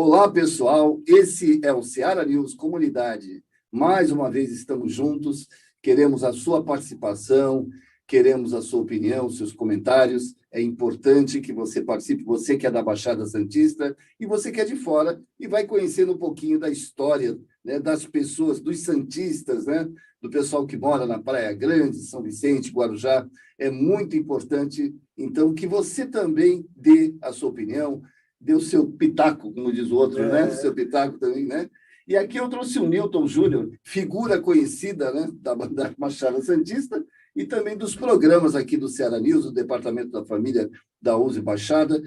Olá, pessoal. Esse é o Seara News Comunidade. Mais uma vez estamos juntos. Queremos a sua participação, queremos a sua opinião, seus comentários. É importante que você participe, você que é da Baixada Santista e você que é de fora, e vai conhecendo um pouquinho da história, né, das pessoas, dos santistas, né, do pessoal que mora na Praia Grande, São Vicente, Guarujá. É muito importante, então, que você também dê a sua opinião, dê o seu pitaco, como diz o outro, né? O seu pitaco também, né? E aqui eu trouxe o Newton Júnior, figura conhecida, né, da Baixada Santista, e também dos programas aqui do Seara News, do Departamento da Família da USE Baixada.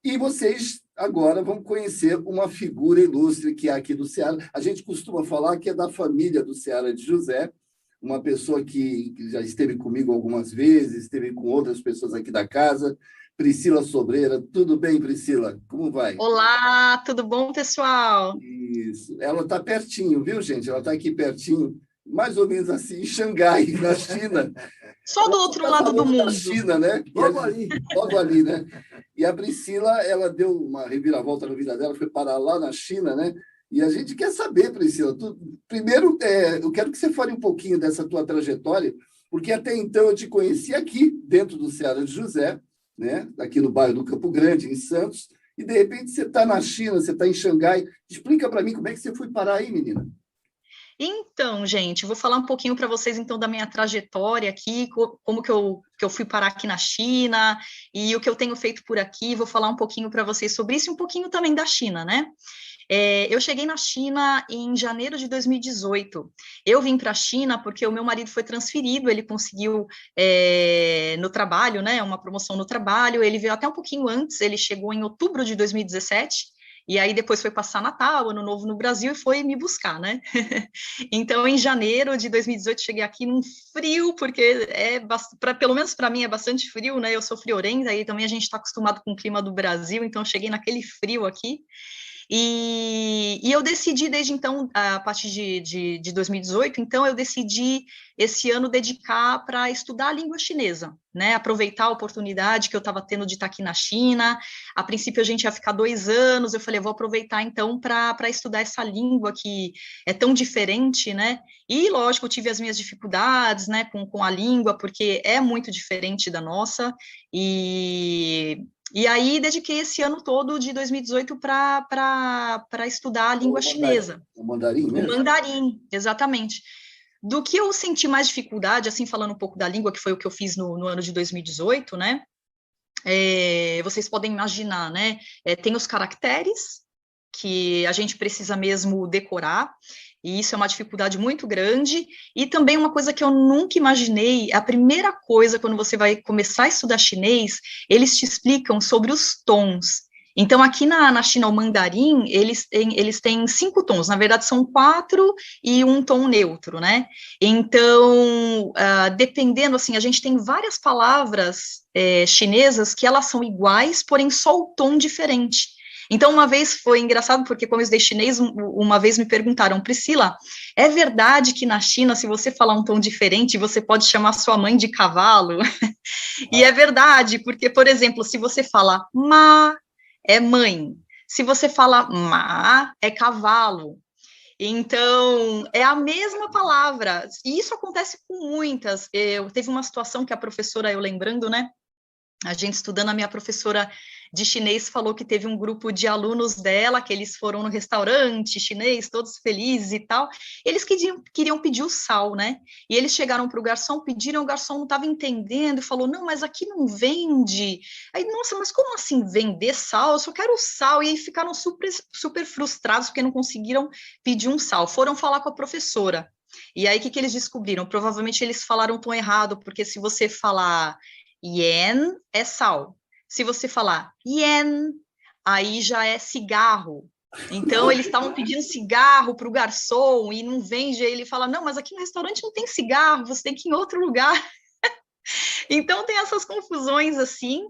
E vocês agora vão conhecer uma figura ilustre que é aqui do Seara. A gente costuma falar que é da família do Seara de José, uma pessoa que já esteve comigo algumas vezes, esteve com outras pessoas aqui da casa, Priscila Sobreira. Tudo bem, Priscila? Como vai? Olá, tudo bom, pessoal? Isso. Ela está pertinho, viu, gente? Ela está aqui pertinho, mais ou menos assim, em Xangai, na China. Só do outro lado do Da mundo. China, né? Logo ali, né? E a Priscila, ela deu uma reviravolta na vida dela, foi parar lá na China, né? E a gente quer saber, Priscila, primeiro, eu quero que você fale um pouquinho dessa tua trajetória, porque até então eu te conheci aqui, dentro do Seara de José, né? Aqui no bairro do Campo Grande, em Santos, e de repente você está na China, você está em Xangai. Explica para mim como é que você foi parar aí, menina. Então, gente, vou falar um pouquinho para vocês, então, da minha trajetória aqui, como que eu fui parar aqui na China, e o que eu tenho feito por aqui, vou falar um pouquinho para vocês sobre isso, e um pouquinho também da China, né? Eu cheguei na China em janeiro de 2018. Eu vim para a China porque o meu marido foi transferido, ele conseguiu no trabalho, né, uma promoção no trabalho, ele veio até um pouquinho antes, ele chegou em outubro de 2017, e aí depois foi passar Natal, Ano Novo no Brasil e foi me buscar, né? Então, em janeiro de 2018, cheguei aqui num frio, porque pelo menos para mim é bastante frio, né? Eu sou friorenta, e também a gente está acostumado com o clima do Brasil, então eu cheguei naquele frio aqui. E eu decidi desde então, a partir de 2018, então eu decidi esse ano dedicar para estudar a língua chinesa, né? Aproveitar a oportunidade que eu estava tendo de estar aqui na China. A princípio a gente ia ficar 2 anos, eu falei, vou aproveitar então para estudar essa língua que é tão diferente, né? E lógico, eu tive as minhas dificuldades, né, com a língua, porque é muito diferente da nossa, e aí, dediquei esse ano todo de 2018 para estudar a língua chinesa. O mandarim O mesmo? mandarim, exatamente. Do que eu senti mais dificuldade, assim, falando um pouco da língua, que foi o que eu fiz no ano de 2018, né? Vocês podem imaginar, né? Tem os caracteres, que a gente precisa mesmo decorar, e isso é uma dificuldade muito grande, e também uma coisa que eu nunca imaginei, a primeira coisa, quando você vai começar a estudar chinês, eles te explicam sobre os tons. Então, aqui na China, o mandarim, eles têm 5 tons, na verdade são 4 e um tom neutro, né? Então, dependendo, assim, a gente tem várias palavras chinesas que elas são iguais, porém só o tom diferente. Então, uma vez foi engraçado, porque como eu estudei chinês, uma vez me perguntaram, Priscila, é verdade que na China, se você falar um tom diferente, você pode chamar sua mãe de cavalo? E é verdade, porque, por exemplo, se você fala ma, é mãe. Se você fala ma, é cavalo. Então, é a mesma palavra. E isso acontece com muitas. Teve uma situação que a professora, eu lembrando, né? A gente estudando, a minha professora de chinês falou que teve um grupo de alunos dela, que eles foram no restaurante chinês, todos felizes e tal, eles queriam pedir o sal, né? E eles chegaram para o garçom, pediram, o garçom não estava entendendo, falou, não, mas aqui não vende. Aí, nossa, mas como assim vender sal? Eu só quero o sal. E aí ficaram super, super frustrados, porque não conseguiram pedir um sal. Foram falar com a professora. E aí, o que eles descobriram? Provavelmente eles falaram o tom errado, porque se você falar yen é sal. Se você falar yen, aí já é cigarro. Então, eles estavam pedindo cigarro para o garçom e não vende. Aí ele fala, não, mas aqui no restaurante não tem cigarro, você tem que ir em outro lugar. Então, tem essas confusões assim.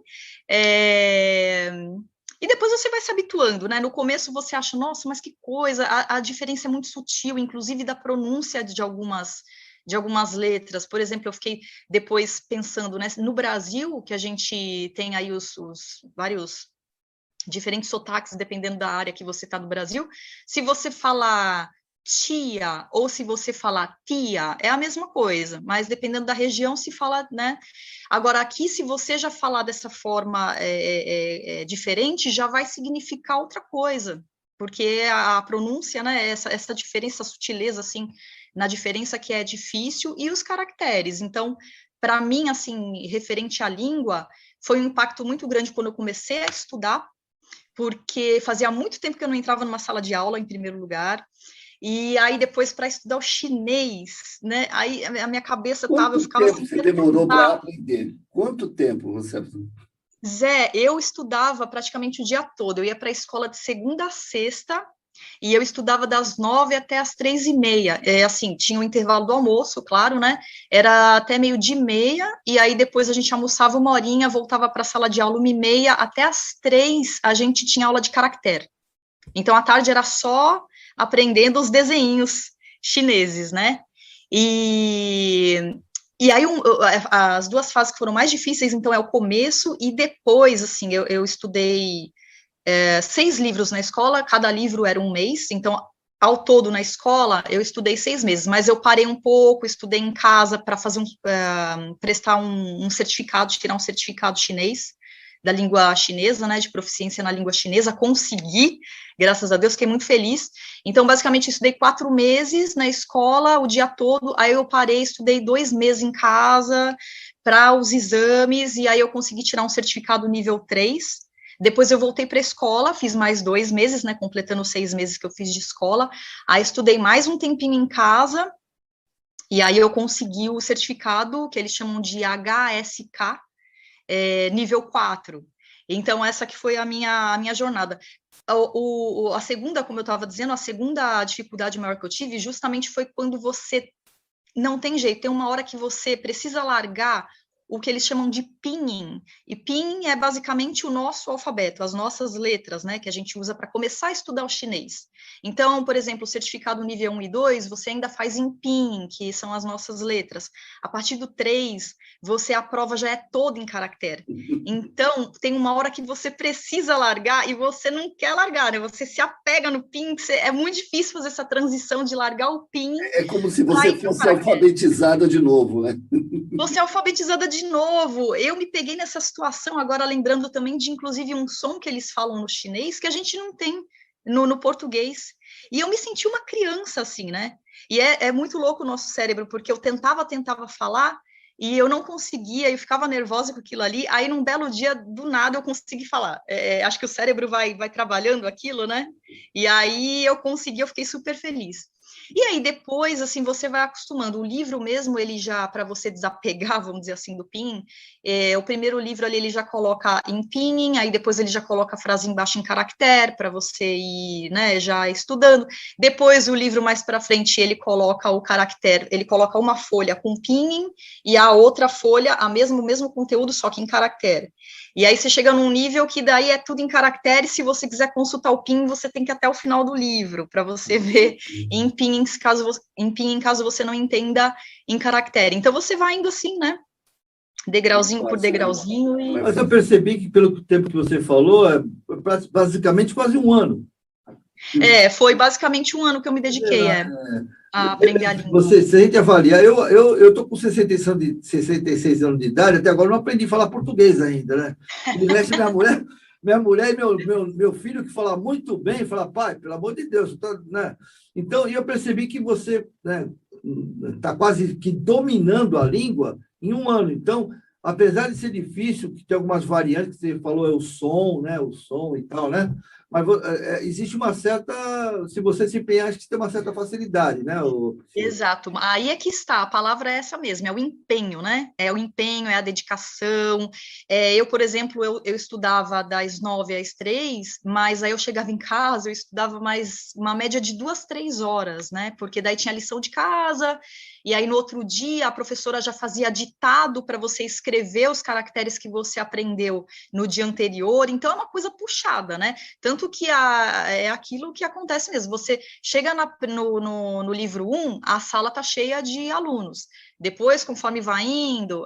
E depois você vai se habituando, né? No começo você acha, nossa, mas que coisa, a diferença é muito sutil, inclusive da pronúncia de algumas letras. Por exemplo, eu fiquei depois pensando, né, no Brasil, que a gente tem aí os vários diferentes sotaques, dependendo da área que você está do Brasil. Se você falar tia ou se você falar tia, é a mesma coisa, mas dependendo da região se fala, né? Agora, aqui, se você já falar dessa forma diferente, já vai significar outra coisa, porque a pronúncia, né, essa diferença, sutileza, assim, na diferença que é difícil, e os caracteres. Então, para mim, assim, referente à língua, foi um impacto muito grande quando eu comecei a estudar, porque fazia muito tempo que eu não entrava numa sala de aula, em primeiro lugar, e aí depois para estudar o chinês, né, aí a minha cabeça tava, eu Quanto ficava tempo assim, você demorou para aprender? Quanto tempo você... Zé, eu estudava praticamente o dia todo, eu ia para a escola de segunda a sexta, e eu estudava das 9 até as 3h30, assim, tinha o intervalo do almoço, claro, né, era até 12h30, e aí depois a gente almoçava 1 horinha, voltava para a sala de aula 1h30, até as 3 a gente tinha aula de caractere. Então, à tarde era só aprendendo os desenhinhos chineses, né? E aí, as duas fases que foram mais difíceis, então, é o começo e depois, assim, eu estudei 6 livros na escola, cada livro era um mês, então, ao todo, na escola, eu estudei 6 meses, mas eu parei um pouco, estudei em casa para fazer prestar um certificado, tirar um certificado chinês, da língua chinesa, né, de proficiência na língua chinesa, consegui, graças a Deus, fiquei muito feliz. Então, basicamente, estudei 4 meses na escola, o dia todo, aí eu parei, estudei 2 meses em casa, para os exames, e aí eu consegui tirar um certificado nível 3, depois eu voltei para a escola, fiz mais 2 meses, né, completando os 6 meses que eu fiz de escola, aí estudei mais um tempinho em casa, e aí eu consegui o certificado, que eles chamam de HSK, nível 4. Então, essa que foi a minha jornada. A segunda, como eu estava dizendo, a segunda dificuldade maior que eu tive justamente foi quando você não tem jeito, tem uma hora que você precisa largar o que eles chamam de pinyin, e pinyin é basicamente o nosso alfabeto, as nossas letras, né, que a gente usa para começar a estudar o chinês. Então, por exemplo, o certificado nível 1 e 2, você ainda faz em pinyin, que são as nossas letras. A partir do 3, a prova já é toda em caractere. Então, tem uma hora que você precisa largar e você não quer largar, né? Você se apega no pinyin, é muito difícil fazer essa transição de largar o pinyin. É como se você fosse alfabetizada de novo, né? Você é alfabetizada de novo. Eu me peguei nessa situação agora, lembrando também de, inclusive, um som que eles falam no chinês que a gente não tem no português. E eu me senti uma criança, assim, né? E é muito louco o nosso cérebro, porque eu tentava falar e eu não conseguia, eu ficava nervosa com aquilo ali. Aí, num belo dia, do nada, eu consegui falar. Acho que o cérebro vai trabalhando aquilo, né? E aí eu consegui, eu fiquei super feliz. E aí depois, assim, você vai acostumando. O livro mesmo, ele já, para você desapegar, vamos dizer assim, do pinyin, o primeiro livro ali, ele já coloca em pinyin, aí depois ele já coloca a frase embaixo em caractere, para você ir, né, já estudando. Depois, o livro mais para frente, ele coloca o caractere, ele coloca uma folha com pinyin e a outra folha, o mesmo conteúdo, só que em caractere. E aí você chega num nível que daí é tudo em caractere, se você quiser consultar o pinyin, você tem que ir até o final do livro, para você ver em pinyin, caso você não entenda em caractere. Então, você vai indo assim, né? Degrauzinho por degrauzinho. Mas eu percebi que, pelo tempo que você falou, é basicamente quase um ano. Foi basicamente um ano que eu me dediquei a aprender a língua. Se a gente avaliar, eu estou com 66 anos de idade, até agora não aprendi a falar português ainda, né? Minha mulher e meu filho, que fala muito bem, fala, pai, pelo amor de Deus, né? Então, eu percebi que você está quase que dominando a língua em um ano. Então, apesar de ser difícil, que tem algumas variantes que você falou, é o som, né? O som e tal, né? Mas existe uma certa... Se você se empenhar, acho que tem uma certa facilidade, né? Exato. Aí é que está, a palavra é essa mesmo, é o empenho, né? É o empenho, é a dedicação. Eu, por exemplo, eu estudava das 9 às 3, mas aí eu chegava em casa, eu estudava mais uma média de 2, 3 horas, né? Porque daí tinha lição de casa, e aí no outro dia a professora já fazia ditado para você escrever os caracteres que você aprendeu no dia anterior, então é uma coisa puxada, né? Tanto que é aquilo que acontece mesmo, você chega no livro 1, a sala está cheia de alunos, depois, conforme vai indo,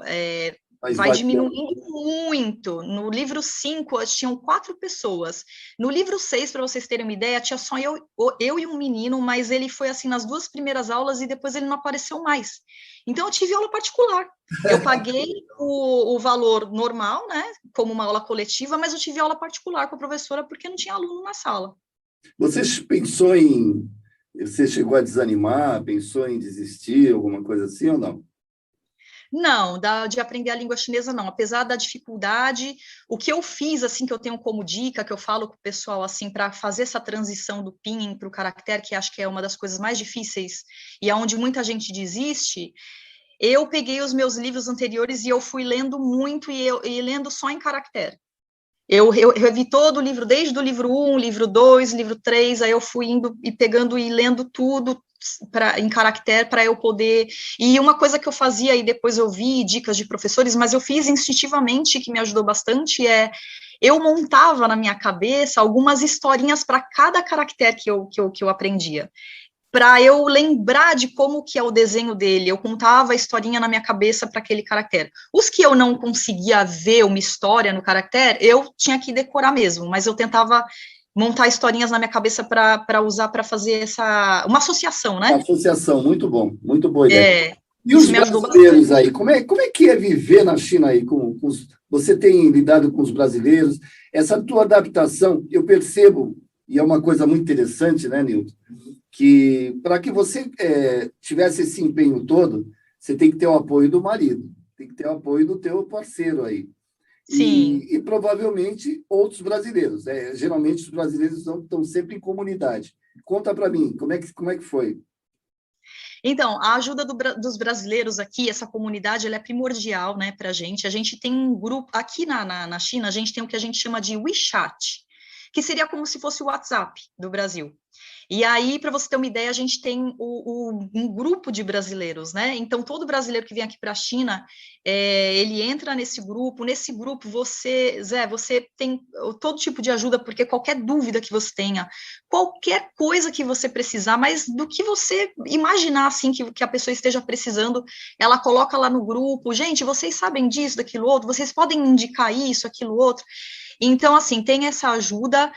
Mas vai vai... diminuindo muito. No livro 5, tinham 4 pessoas. No livro 6, para vocês terem uma ideia, tinha só eu e um menino, mas ele foi assim nas 2 primeiras aulas e depois ele não apareceu mais. Então, eu tive aula particular. Eu paguei o valor normal, né, como uma aula coletiva, mas eu tive aula particular com a professora porque não tinha aluno na sala. Você pensou em... Você chegou a desanimar, pensou em desistir, alguma coisa assim ou não? Não, de aprender a língua chinesa, não. Apesar da dificuldade, o que eu fiz, assim, que eu tenho como dica, que eu falo com o pessoal, assim, para fazer essa transição do pinyin para o caractere, que acho que é uma das coisas mais difíceis e aonde muita gente desiste, eu peguei os meus livros anteriores e eu fui lendo muito e lendo só em caractere. Eu revi todo o livro, desde o livro 1, livro 2, livro 3, aí eu fui indo e pegando e lendo tudo em caractere para eu poder... E uma coisa que eu fazia, e depois eu vi dicas de professores, mas eu fiz instintivamente, que me ajudou bastante, eu montava na minha cabeça algumas historinhas para cada caractere que eu aprendia, para eu lembrar de como que é o desenho dele, eu contava a historinha na minha cabeça para aquele caractere. Os que eu não conseguia ver uma história no caractere, eu tinha que decorar mesmo, mas eu tentava montar historinhas na minha cabeça para usar, para fazer uma associação, né? Uma associação, muito boa ideia. E Isso os me ajudou brasileiros bastante. aí, como é que é viver na China aí? Você tem lidado com os brasileiros, essa tua adaptação, eu percebo, e é uma coisa muito interessante, né, Nilton, que para que você tivesse esse empenho todo, você tem que ter o apoio do marido, tem que ter o apoio do teu parceiro aí. Sim. E provavelmente outros brasileiros. Geralmente os brasileiros estão sempre em comunidade. Conta para mim, como é que foi? Então, a ajuda dos brasileiros aqui, essa comunidade, ela é primordial, né, para a gente. A gente tem um grupo, aqui na China, a gente tem o que a gente chama de WeChat, que seria como se fosse o WhatsApp do Brasil. E aí, para você ter uma ideia, a gente tem um grupo de brasileiros, né? Então, todo brasileiro que vem aqui para a China, ele entra nesse grupo. Nesse grupo, você tem todo tipo de ajuda, porque qualquer dúvida que você tenha, qualquer coisa que você precisar, mas do que você imaginar, assim, que a pessoa esteja precisando, ela coloca lá no grupo. Gente, vocês sabem disso, daquilo outro? Vocês podem indicar isso, aquilo outro? Então, assim, tem essa ajuda.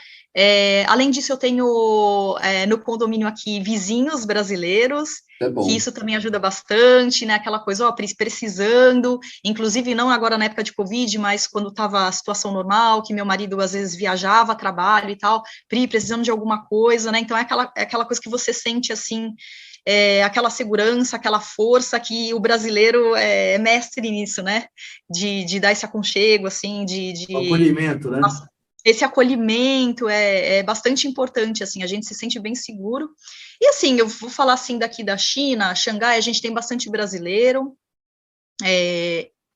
Além disso, eu tenho no condomínio aqui vizinhos brasileiros, É bom. que isso também ajuda bastante, né? Aquela coisa, precisando, inclusive não agora na época de Covid, mas quando estava a situação normal, que meu marido às vezes viajava a trabalho e tal, precisando de alguma coisa, né? Então é aquela coisa que você sente assim. Aquela segurança, aquela força que o brasileiro é mestre nisso, né? De dar esse aconchego, assim, O acolhimento, né? Esse acolhimento é bastante importante, assim, a gente se sente bem seguro. E, assim, eu vou falar, assim, daqui da China, Xangai, a gente tem bastante brasileiro.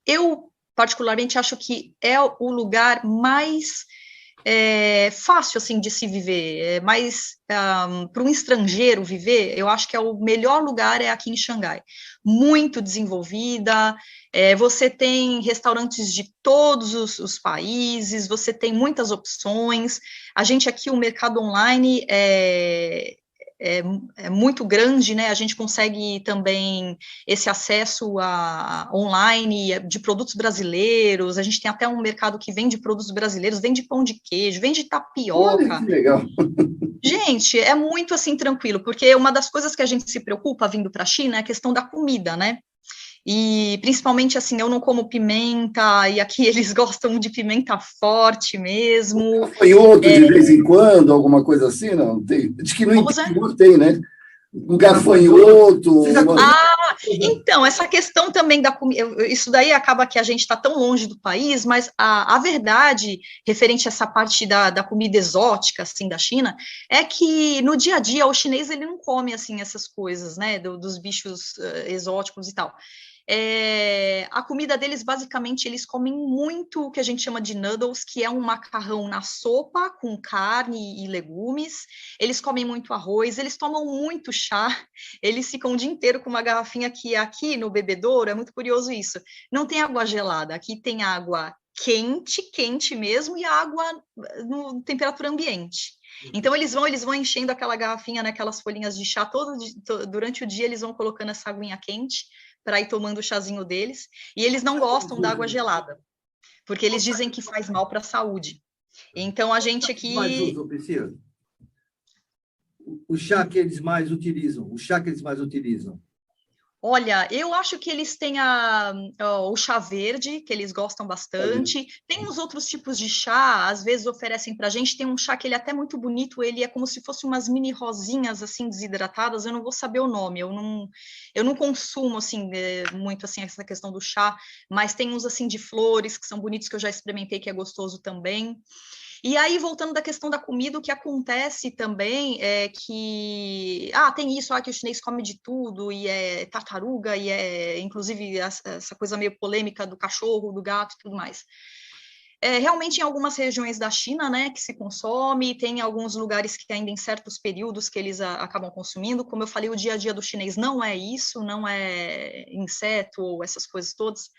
Eu, particularmente, acho que é o lugar mais fácil, assim, de se viver, mas para um estrangeiro viver, eu acho que o melhor lugar é aqui em Xangai, muito desenvolvida, você tem restaurantes de todos os países, você tem muitas opções, a gente aqui, o mercado online é muito grande, né, a gente consegue também esse acesso online de produtos brasileiros, a gente tem até um mercado que vende produtos brasileiros, vende pão de queijo, vende Olha tapioca. que legal. Gente, é muito, assim, tranquilo, porque uma das coisas que a gente se preocupa vindo para a China é a questão da comida, né? E principalmente, assim, eu não como pimenta, e aqui eles gostam de pimenta forte mesmo. Gafanhoto de vez em quando, alguma coisa assim, não? Tem. Diz que no interior tem, né? Um gafanhoto. Então, essa questão também da comida, isso daí acaba que a gente está tão longe do país, mas a verdade, referente a essa parte da comida exótica, assim, da China, é que no dia a dia o chinês, ele não come, assim, essas coisas, né, dos bichos exóticos e tal. A comida deles, basicamente, eles comem muito o que a gente chama de noodles, que é um macarrão na sopa, com carne e legumes, eles comem muito arroz, eles tomam muito chá, eles ficam o dia inteiro com uma garrafinha que aqui no bebedouro, é muito curioso isso, não tem água gelada, aqui tem água quente mesmo, e a água no temperatura ambiente. Então, eles vão enchendo aquela garrafinha, né, aquelas folhinhas de chá, durante o dia eles vão colocando essa aguinha quente, para ir tomando o chazinho deles, e eles não gostam da água gelada, porque eles dizem que faz mal para a saúde. Então, a gente aqui... Mais usam, Priscila? O chá que eles mais utilizam, Olha, eu acho que eles têm o chá verde, que eles gostam bastante. Tem uns outros tipos de chá, às vezes oferecem para a gente. Tem um chá que ele é até muito bonito, ele é como se fosse umas mini rosinhas, assim, desidratadas. Eu não vou saber o nome, eu não consumo, assim, muito, assim, essa questão do chá. Mas tem uns, assim, de flores, que são bonitos, que eu já experimentei, que é gostoso também. E aí, voltando da questão da comida, o que acontece também é que, tem isso, que o chinês come de tudo, e é tartaruga, e é, inclusive, essa coisa meio polêmica do cachorro, do gato e tudo mais. Realmente, em algumas regiões da China, né, que se consome, tem alguns lugares que ainda em certos períodos que eles acabam consumindo. Como eu falei, o dia a dia do chinês não é isso, não é inseto ou essas coisas todas.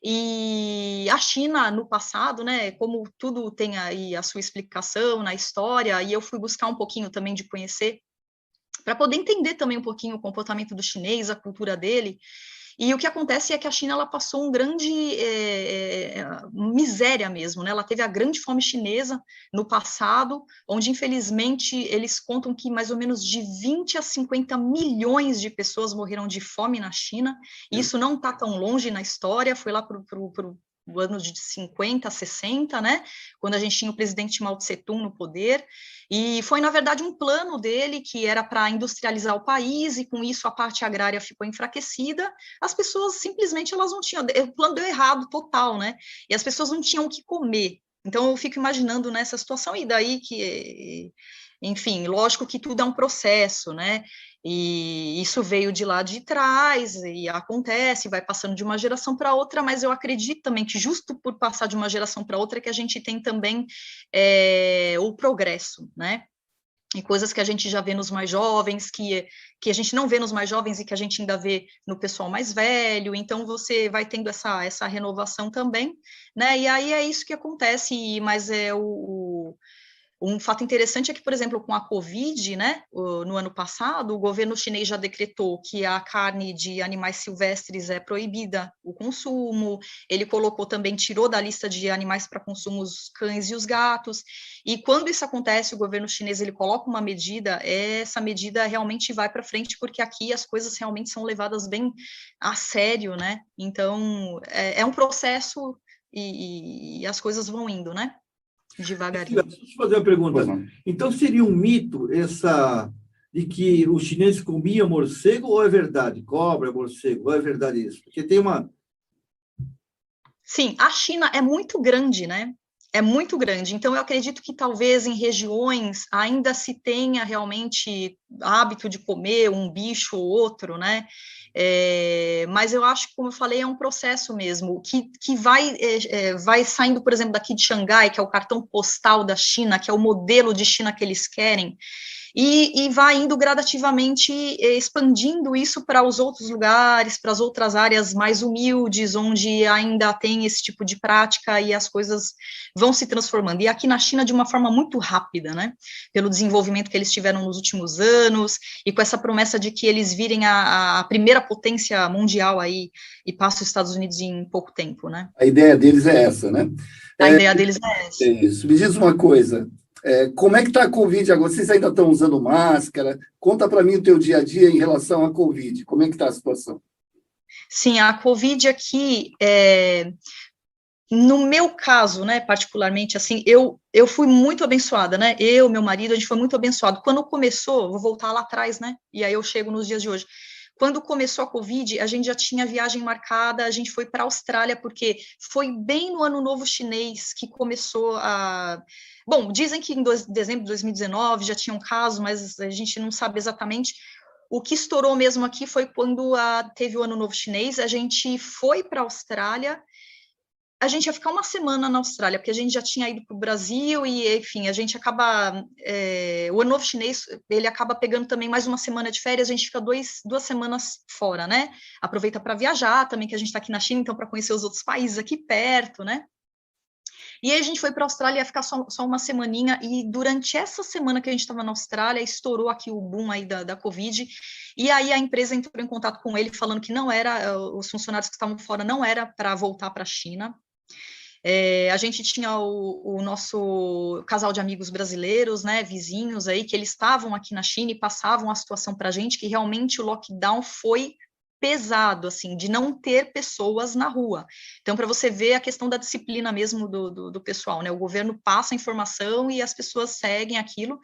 E a China, no passado, né, como tudo tem aí a sua explicação na história, e eu fui buscar um pouquinho também de conhecer, para poder entender também um pouquinho o comportamento do chinês, a cultura dele. E o que acontece é que a China ela passou um grande miséria mesmo, né? Ela teve a grande fome chinesa no passado, onde infelizmente eles contam que mais ou menos de 20 a 50 milhões de pessoas morreram de fome na China. Isso não está tão longe na história, foi lá para o ano de 50, 60, né, quando a gente tinha o presidente Mao Tse-tung no poder, e foi, na verdade, um plano dele que era para industrializar o país, e com isso a parte agrária ficou enfraquecida, as pessoas simplesmente, elas não tinham, o plano deu errado total, né, e as pessoas não tinham o que comer. Então, eu fico imaginando nessa situação, e daí que, enfim, lógico que tudo é um processo, né, e isso veio de lá de trás, e acontece, vai passando de uma geração para outra, mas eu acredito também que justo por passar de uma geração para outra, que a gente tem também o progresso, né, e coisas que a gente já vê nos mais jovens, que a gente não vê nos mais jovens e que a gente ainda vê no pessoal mais velho, então você vai tendo essa renovação também, né, e aí é isso que acontece, mas um fato interessante é que, por exemplo, com a Covid, né, no ano passado, o governo chinês já decretou que a carne de animais silvestres é proibida o consumo, ele colocou também, tirou da lista de animais para consumo os cães e os gatos, e quando isso acontece, o governo chinês, ele coloca uma medida, essa medida realmente vai para frente, porque aqui as coisas realmente são levadas bem a sério, né, então é um processo e as coisas vão indo, né? Devagarinho. Deixa eu te fazer uma pergunta. Então, seria um mito essa de que os chineses comiam morcego, ou é verdade? Cobra, morcego, ou é verdade isso? Porque tem uma... Sim, a China é muito grande, né? É muito grande. Então, eu acredito que talvez em regiões ainda se tenha realmente hábito de comer um bicho ou outro, né? Mas eu acho que, como eu falei, é um processo mesmo, que vai saindo, por exemplo, daqui de Xangai, que é o cartão postal da China, que é o modelo de China que eles querem, e vai indo gradativamente expandindo isso para os outros lugares, para as outras áreas mais humildes, onde ainda tem esse tipo de prática e as coisas vão se transformando. E aqui na China, de uma forma muito rápida, né? Pelo desenvolvimento que eles tiveram nos últimos anos e com essa promessa de que eles virem a primeira potência mundial aí e passam os Estados Unidos em pouco tempo, né? A ideia deles é essa, né? A ideia deles é essa. Isso. Me diz uma coisa. Como é que está a Covid agora? Vocês ainda estão usando máscara? Conta para mim o teu dia a dia em relação à Covid. Como é que está a situação? Sim, a Covid aqui, no meu caso, né, particularmente, assim, eu fui muito abençoada, né? Meu marido, a gente foi muito abençoado. Quando começou, vou voltar lá atrás, né? E aí eu chego nos dias de hoje. Quando começou a Covid, a gente já tinha viagem marcada, a gente foi para a Austrália, porque foi bem no Ano Novo Chinês que começou a... Bom, dizem que em dezembro de 2019 já tinha um caso, mas a gente não sabe exatamente. O que estourou mesmo aqui foi quando teve o Ano Novo Chinês, a gente foi para a Austrália. A gente ia ficar uma semana na Austrália, porque a gente já tinha ido para o Brasil e, enfim, a gente acaba... o Ano Novo Chinês, ele acaba pegando também mais uma semana de férias, a gente fica duas semanas fora, né? Aproveita para viajar também, que a gente está aqui na China, então para conhecer os outros países aqui perto, né? E aí a gente foi para a Austrália, ia ficar só uma semaninha, e durante essa semana que a gente estava na Austrália, estourou aqui o boom aí da Covid, e aí a empresa entrou em contato com ele, falando que não era, os funcionários que estavam fora não era para voltar para a China. A gente tinha o nosso casal de amigos brasileiros, né, vizinhos aí, que eles estavam aqui na China e passavam a situação para a gente, que realmente o lockdown foi pesado, assim, de não ter pessoas na rua. Então, para você ver a questão da disciplina mesmo do pessoal, né, o governo passa a informação e as pessoas seguem aquilo.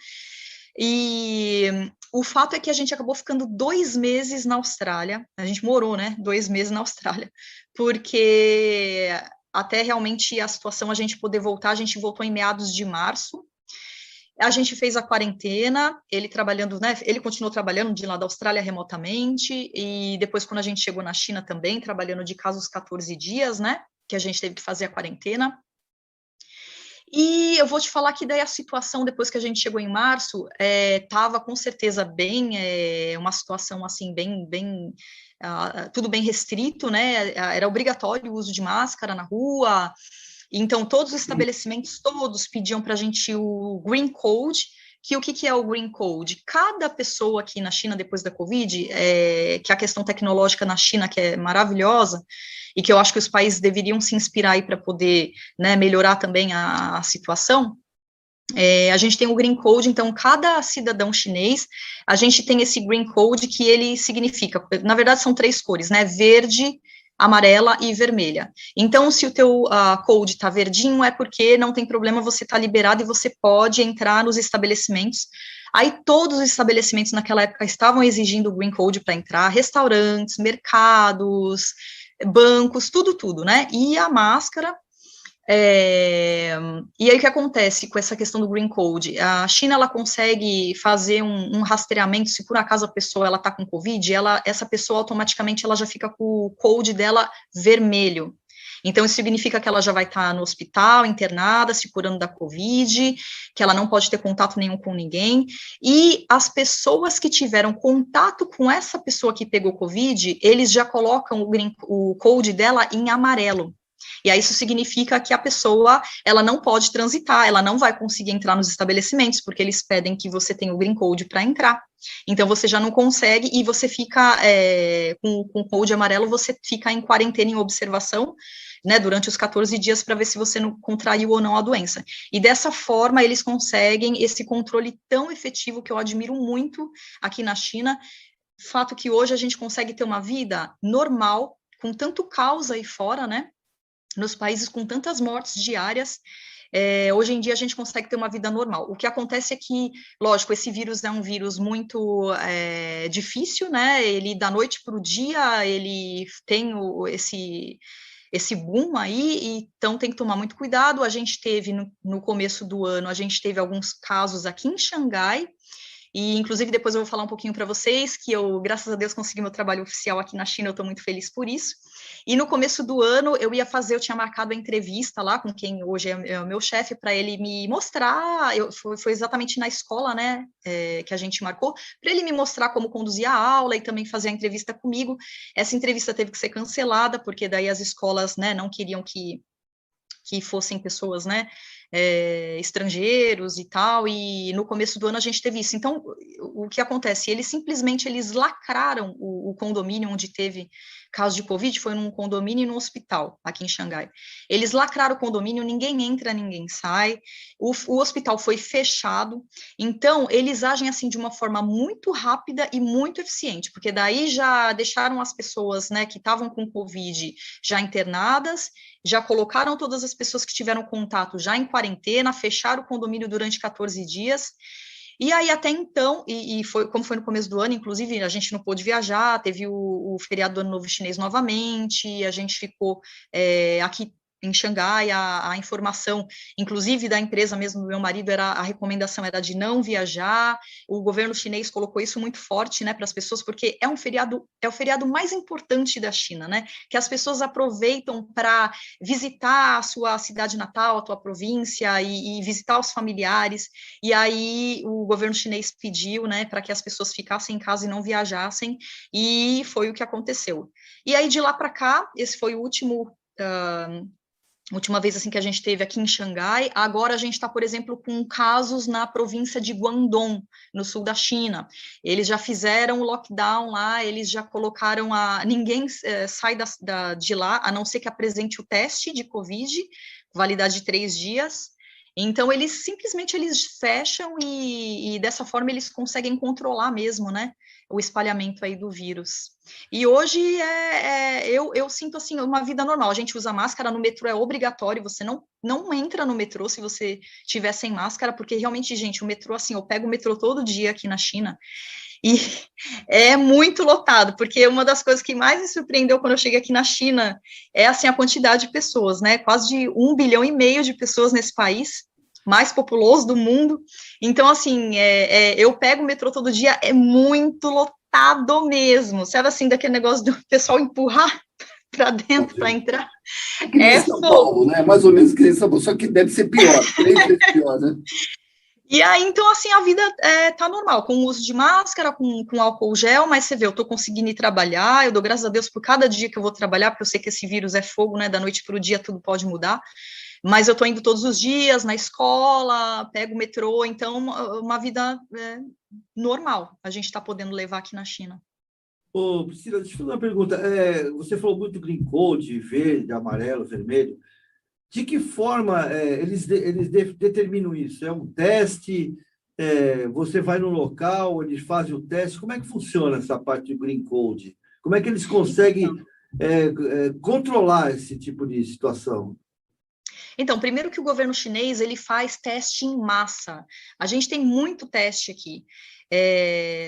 E o fato é que a gente acabou ficando 2 meses na Austrália, a gente morou, né, 2 meses na Austrália, porque até realmente a situação a gente poder voltar, a gente voltou em meados de março, a gente fez a quarentena, ele trabalhando, né, ele continuou trabalhando de lá da Austrália remotamente, e depois quando a gente chegou na China também, trabalhando de casa os 14 dias, né, que a gente teve que fazer a quarentena. E eu vou te falar que daí a situação, depois que a gente chegou em março, estava com certeza bem, uma situação assim, tudo bem restrito, né? Era obrigatório o uso de máscara na rua, então todos os estabelecimentos, todos pediam para a gente o Green Code, que o que é o Green Code? Cada pessoa aqui na China, depois da Covid, que a questão tecnológica na China, que é maravilhosa, e que eu acho que os países deveriam se inspirar aí para poder, né, melhorar também a situação, a gente tem o Green Code, então cada cidadão chinês, a gente tem esse Green Code que ele significa, na verdade são 3 cores, né, verde, amarela e vermelha. Então, se o teu code está verdinho, é porque não tem problema, você está liberado e você pode entrar nos estabelecimentos. Aí todos os estabelecimentos naquela época estavam exigindo o Green Code para entrar, restaurantes, mercados, bancos, tudo, né? E a máscara. E aí o que acontece com essa questão do Green Code? A China ela consegue fazer um rastreamento, se por acaso a pessoa ela está com Covid, essa pessoa automaticamente ela já fica com o code dela vermelho. Então, isso significa que ela já vai estar no hospital, internada, se curando da Covid, que ela não pode ter contato nenhum com ninguém, e as pessoas que tiveram contato com essa pessoa que pegou Covid, eles já colocam o code dela em amarelo. E aí isso significa que a pessoa, ela não pode transitar, ela não vai conseguir entrar nos estabelecimentos, porque eles pedem que você tenha o Green Code para entrar. Então, você já não consegue, e você fica, com o code amarelo, você fica em quarentena, em observação, né, durante os 14 dias, para ver se você não contraiu ou não a doença. E dessa forma, eles conseguem esse controle tão efetivo, que eu admiro muito aqui na China, fato que hoje a gente consegue ter uma vida normal, com tanto caos aí fora, né, nos países com tantas mortes diárias, hoje em dia a gente consegue ter uma vida normal. O que acontece é que, lógico, esse vírus é um vírus muito difícil, né? Ele, da noite para o dia, ele tem esse boom aí, então tem que tomar muito cuidado. A gente teve, no começo do ano, a gente teve alguns casos aqui em Xangai, e, inclusive, depois eu vou falar um pouquinho para vocês, que eu, graças a Deus, consegui meu trabalho oficial aqui na China, eu estou muito feliz por isso. E no começo do ano, eu tinha marcado a entrevista lá com quem hoje é o meu chefe, para ele me mostrar, foi exatamente na escola, né, que a gente marcou, para ele me mostrar como conduzir a aula e também fazer a entrevista comigo. Essa entrevista teve que ser cancelada, porque daí as escolas, né, não queriam que fossem pessoas, né, estrangeiros e tal, e no começo do ano a gente teve isso. Então, o que acontece? Eles lacraram o condomínio onde teve caso de Covid, foi num condomínio e num hospital, aqui em Xangai. Eles lacraram o condomínio, ninguém entra, ninguém sai, o hospital foi fechado, então eles agem assim de uma forma muito rápida e muito eficiente, porque daí já deixaram as pessoas, né, que estavam com Covid já internadas, já colocaram todas as pessoas que tiveram contato já em quarentena, fecharam o condomínio durante 14 dias, e aí até então, foi, como foi no começo do ano, inclusive a gente não pôde viajar, teve o feriado do Ano Novo Chinês novamente, a gente ficou aqui em Xangai, a informação, inclusive da empresa mesmo do meu marido, a recomendação era de não viajar. O governo chinês colocou isso muito forte, né, para as pessoas, porque é o feriado mais importante da China, né, que as pessoas aproveitam para visitar a sua cidade natal, a tua província, e visitar os familiares, e aí o governo chinês pediu, né, para que as pessoas ficassem em casa e não viajassem, e foi o que aconteceu. E aí de lá para cá, esse foi o último última vez assim que a gente teve aqui em Xangai. Agora a gente está, por exemplo, com casos na província de Guangdong, no sul da China. Eles já fizeram o lockdown lá, eles já colocaram ninguém sai de lá, a não ser que apresente o teste de Covid, validade de 3 dias. Então, eles simplesmente fecham e dessa forma eles conseguem controlar mesmo, né, o espalhamento aí do vírus. E hoje eu sinto, assim, uma vida normal. A gente usa máscara, no metrô é obrigatório, você não entra no metrô se você tiver sem máscara, porque realmente, gente, o metrô, assim, eu pego o metrô todo dia aqui na China, e é muito lotado, porque uma das coisas que mais me surpreendeu quando eu cheguei aqui na China é, assim, a quantidade de pessoas, né, quase de 1,5 bilhão de pessoas nesse país, mais populoso do mundo. Então, assim, eu pego o metrô todo dia, é muito lotado mesmo, sabe, assim, daquele negócio do pessoal empurrar para dentro para entrar. Que nem São Paulo, né? Mais ou menos que nem São Paulo, só que deve ser pior, 3 vezes pior, né? E aí, então, assim, a vida tá normal, com o uso de máscara, com álcool gel, mas você vê, eu tô conseguindo ir trabalhar, eu dou graças a Deus por cada dia que eu vou trabalhar, porque eu sei que esse vírus é fogo, né, da noite para o dia tudo pode mudar, mas eu tô indo todos os dias na escola, pego o metrô, então, uma vida normal, a gente tá podendo levar aqui na China. Ô, Priscila, deixa eu fazer uma pergunta. Você falou muito green code, verde, amarelo, vermelho. De que forma eles determinam isso? É um teste? Você vai no local, eles fazem o teste? Como é que funciona essa parte do Green Code? Como é que eles conseguem controlar esse tipo de situação? Então, primeiro que o governo chinês, ele faz teste em massa. A gente tem muito teste aqui.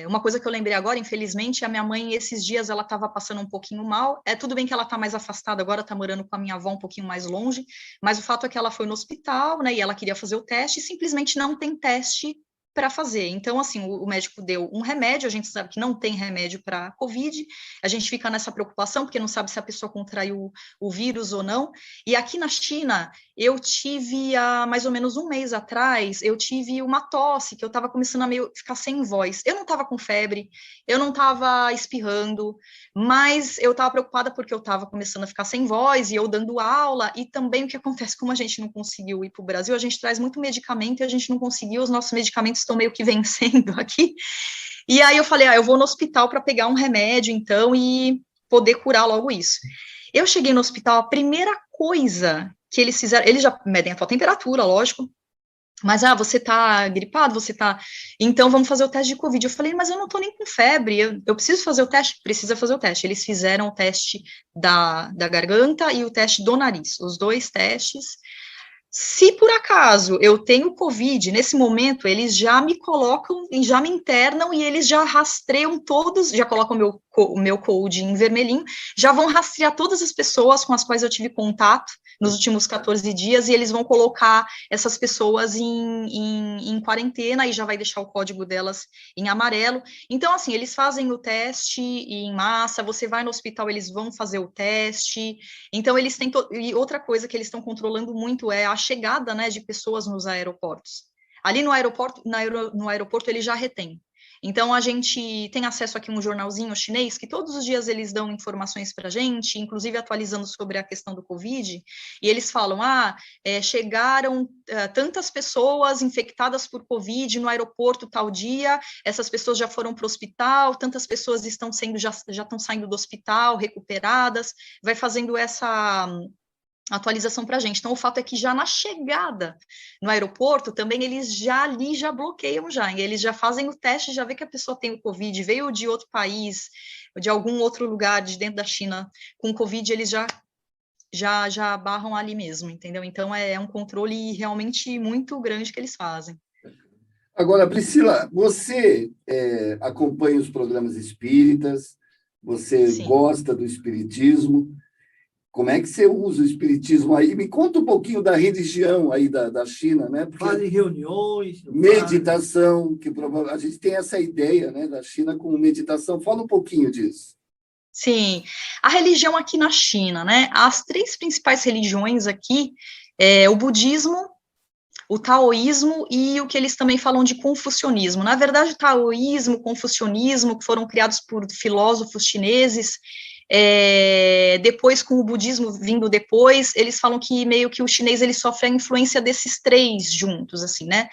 Uma coisa que eu lembrei agora, infelizmente, a minha mãe, esses dias, ela estava passando um pouquinho mal. Tudo bem que ela está mais afastada agora, está morando com a minha avó um pouquinho mais longe, mas o fato é que ela foi no hospital, né, e ela queria fazer o teste, e simplesmente não tem teste para fazer. Então, assim, o médico deu um remédio, a gente sabe que não tem remédio para Covid, a gente fica nessa preocupação, porque não sabe se a pessoa contraiu o vírus ou não. E aqui na China, eu tive, há mais ou menos um mês atrás, eu tive uma tosse, que eu estava começando a ficar sem voz. Eu não estava com febre, eu não estava espirrando, mas eu estava preocupada porque eu estava começando a ficar sem voz, e eu dando aula, e também o que acontece, como a gente não conseguiu ir para o Brasil, a gente traz muito medicamento, e a gente não conseguiu, os nossos medicamentos estão meio que vencendo aqui, e aí eu falei, eu vou no hospital para pegar um remédio, então, e poder curar logo isso. Eu cheguei no hospital, a primeira coisa que eles fizeram, eles já medem a tua temperatura, lógico, mas, você tá gripado, então vamos fazer o teste de Covid. Eu falei, mas eu não tô nem com febre, eu preciso fazer o teste? Precisa fazer o teste. Eles fizeram o teste da garganta e o teste do nariz, os 2 testes. Se por acaso eu tenho Covid, nesse momento, eles já me colocam, já me internam e eles já rastreiam todos, já colocam o meu code em vermelhinho, já vão rastrear todas as pessoas com as quais eu tive contato nos últimos 14 dias, e eles vão colocar essas pessoas em quarentena, e já vai deixar o código delas em amarelo. Então, assim, eles fazem o teste em massa, você vai no hospital, eles vão fazer o teste. Então, eles têm... E outra coisa que eles estão controlando muito é a chegada, né, de pessoas nos aeroportos. Ali no aeroporto, no aeroporto ele já retém. Então, a gente tem acesso aqui a um jornalzinho chinês, que todos os dias eles dão informações para a gente, inclusive atualizando sobre a questão do Covid, e eles falam, chegaram tantas pessoas infectadas por Covid no aeroporto tal dia, essas pessoas já foram para o hospital, tantas pessoas já estão saindo do hospital, recuperadas, vai fazendo essa atualização para a gente. Então, o fato é que já na chegada no aeroporto, também eles já bloqueiam e eles já fazem o teste, já vê que a pessoa tem o Covid, veio de outro país, de algum outro lugar de dentro da China com Covid, eles já barram ali mesmo, entendeu? Então, é um controle realmente muito grande que eles fazem. Agora, Priscila, você acompanha os programas espíritas, você Sim. gosta do espiritismo. Como é que você usa o espiritismo aí? Me conta um pouquinho da religião aí da China, né? Fazem reuniões. Meditação, que a gente tem essa ideia, né, da China com meditação. Fala um pouquinho disso. Sim, a religião aqui na China, né? As 3 principais religiões aqui o budismo, o taoísmo e o que eles também falam de confucionismo. Na verdade, o taoísmo, o confucionismo, que foram criados por filósofos chineses, Depois, com o budismo vindo depois, eles falam que meio que o chinês ele sofre a influência desses três juntos, assim, né?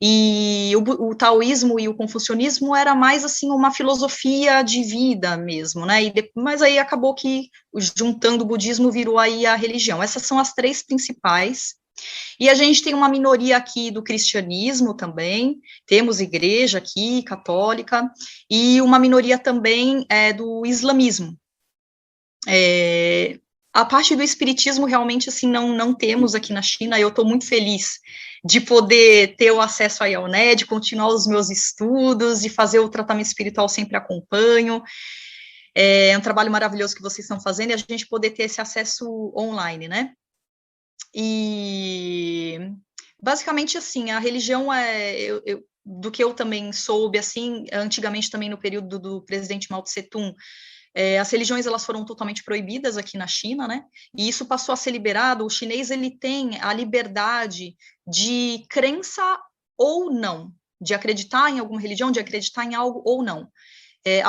E o taoísmo e o confucionismo era mais, assim, uma filosofia de vida mesmo, né? Mas aí acabou que, juntando o budismo, virou aí a religião. Essas são as três principais. E a gente tem uma minoria aqui do cristianismo também, temos igreja aqui, católica, e uma minoria também do islamismo. A parte do espiritismo, realmente, assim, não temos aqui na China. Eu estou muito feliz de poder ter o acesso aí ao NED, continuar os meus estudos, de fazer o tratamento espiritual, sempre acompanho. É um trabalho maravilhoso que vocês estão fazendo, e a gente poder ter esse acesso online, né? E, basicamente, assim, a religião do que eu também soube, assim, antigamente também no período do presidente Mao Tse-tung, as religiões, elas foram totalmente proibidas aqui na China, né, e isso passou a ser liberado. O chinês, ele tem a liberdade de crença ou não, de acreditar em alguma religião, de acreditar em algo ou não.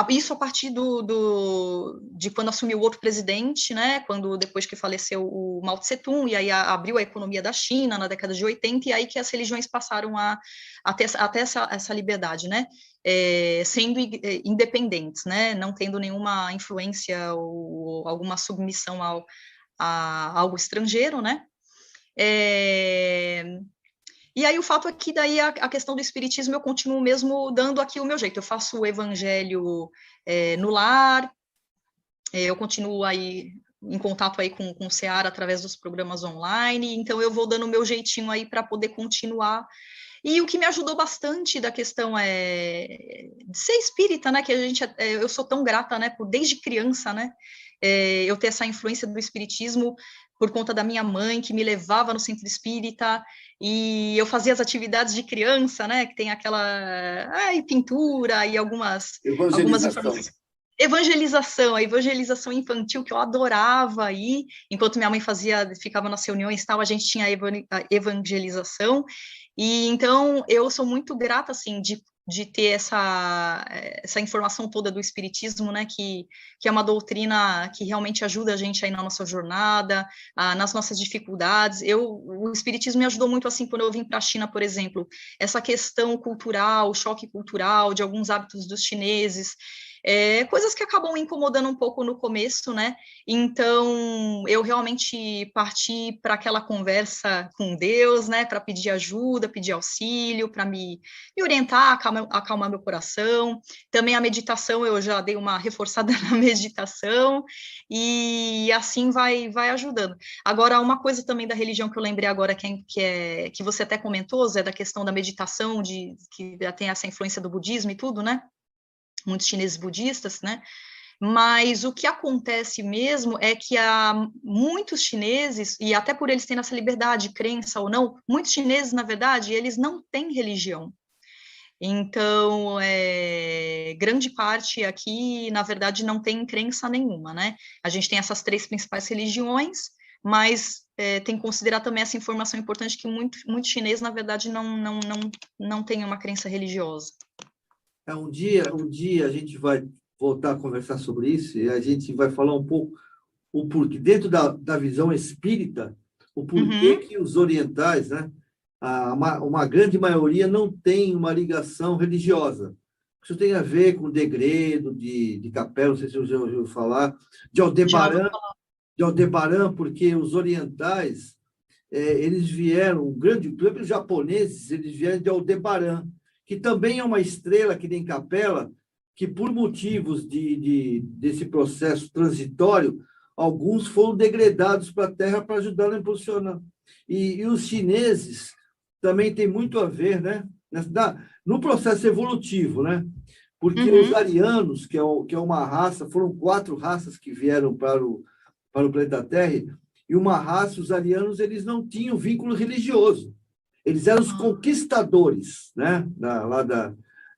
Isso a partir de quando assumiu o outro presidente, né, depois que faleceu o Mao Tse-tung, e aí abriu a economia da China na década de 80, e aí que as religiões passaram a ter essa liberdade, né, sendo independentes, né, não tendo nenhuma influência ou alguma submissão a algo estrangeiro, né. E aí o fato é que daí a questão do espiritismo eu continuo mesmo dando aqui o meu jeito. Eu faço o evangelho no lar, eu continuo aí em contato aí com o Seara através dos programas online, então eu vou dando o meu jeitinho aí para poder continuar. E o que me ajudou bastante da questão de ser espírita, né, que eu sou tão grata, né, desde criança, né, eu ter essa influência do espiritismo por conta da minha mãe, que me levava no centro espírita, e eu fazia as atividades de criança, né, que tem aquela pintura e algumas informações. A evangelização infantil, que eu adorava aí, enquanto minha mãe ficava nas reuniões e tal, a gente tinha a evangelização, e então eu sou muito grata, assim, de ter essa informação toda do espiritismo, né, que é uma doutrina que realmente ajuda a gente aí na nossa jornada, nas nossas dificuldades. O espiritismo me ajudou muito, assim, quando eu vim para a China, por exemplo, essa questão cultural, choque cultural, de alguns hábitos dos chineses, coisas que acabam incomodando um pouco no começo, né, então eu realmente parti para aquela conversa com Deus, né, para pedir ajuda, pedir auxílio, para me orientar, acalmar meu coração. Também a meditação, eu já dei uma reforçada na meditação, e assim vai ajudando. Agora, uma coisa também da religião que eu lembrei agora, que você até comentou, Zé, da questão da meditação, que tem essa influência do budismo e tudo, né, muitos chineses budistas, né, mas o que acontece mesmo é que há muitos chineses, e até por eles terem essa liberdade, crença ou não, muitos chineses, na verdade, eles não têm religião. Então, grande parte aqui, na verdade, não tem crença nenhuma, né? A gente tem essas três principais religiões, mas tem que considerar também essa informação importante que muito chinês, na verdade, não tem uma crença religiosa. Um dia a gente vai voltar a conversar sobre isso, e a gente vai falar um pouco o porquê, dentro da visão espírita, o porquê que os orientais, né, uma grande maioria não tem uma ligação religiosa. Isso tem a ver com o degredo de capela, não sei se você já ouviu falar, de Aldebaran, porque os orientais, eles vieram, os japoneses, eles vieram de Aldebaran, que também é uma estrela que nem Capela, que por motivos desse processo transitório, alguns foram degradados para a Terra para ajudar a impulsionar. E os chineses também têm muito a ver, né, no processo evolutivo, né? Porque os arianos, que é uma raça, foram 4 raças que vieram para o planeta Terra, e uma raça, os arianos, eles não tinham vínculo religioso. Eles eram os conquistadores, né,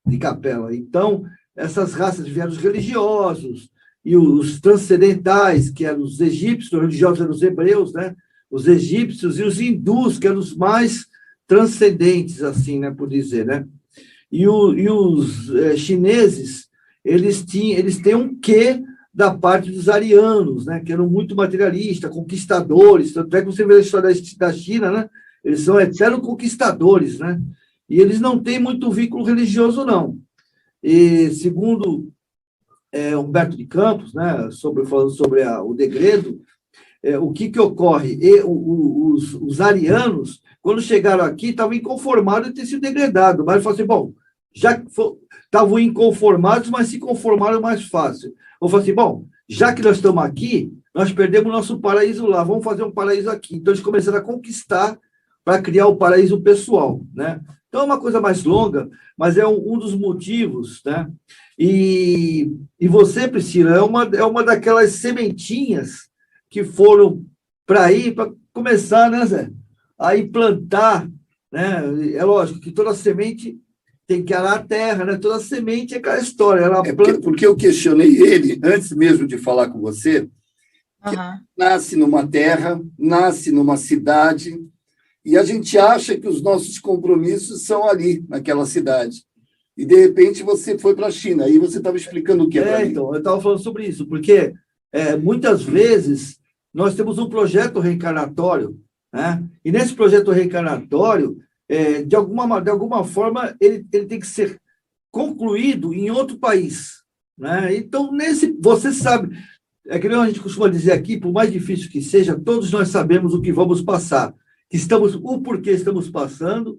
de Capela. Então, essas raças vieram os religiosos e os transcendentais, que eram os egípcios, os religiosos eram os hebreus, né, os egípcios, e os hindus, que eram os mais transcendentes, assim, né, por dizer, né. E os chineses, eles têm um quê da parte dos arianos, né, que eram muito materialistas, conquistadores. Tanto é que você vê a história da China, né, eles são eternos conquistadores, né, e eles não têm muito vínculo religioso, não. E, segundo Humberto de Campos, né, falando sobre o degredo, o que ocorre? Os arianos, quando chegaram aqui, estavam inconformados de ter sido degradado, mas falaram assim, bom, já estavam inconformados, mas se conformaram mais fácil. Eu falei assim, bom, já que nós estamos aqui, nós perdemos nosso paraíso lá, vamos fazer um paraíso aqui. Então, eles começaram a conquistar para criar o paraíso pessoal, né? Então, é uma coisa mais longa, mas é um dos motivos, né? E você, Priscila, é uma daquelas sementinhas que foram para começar, né, Zé? A implantar, né? É lógico que toda semente tem que arar a terra, né? Toda semente é aquela história. Ela porque eu questionei ele, antes mesmo de falar com você, que nasce numa terra, nasce numa cidade, e a gente acha que os nossos compromissos são ali, naquela cidade. E, de repente, você foi para a China. Aí você estava explicando o quê para mim? Então, eu estava falando sobre isso, porque muitas vezes nós temos um projeto reencarnatório, né? E nesse projeto reencarnatório, de alguma forma, ele tem que ser concluído em outro país, né? Então, você sabe, é que a gente costuma dizer aqui, por mais difícil que seja, todos nós sabemos o que vamos passar, o porquê estamos passando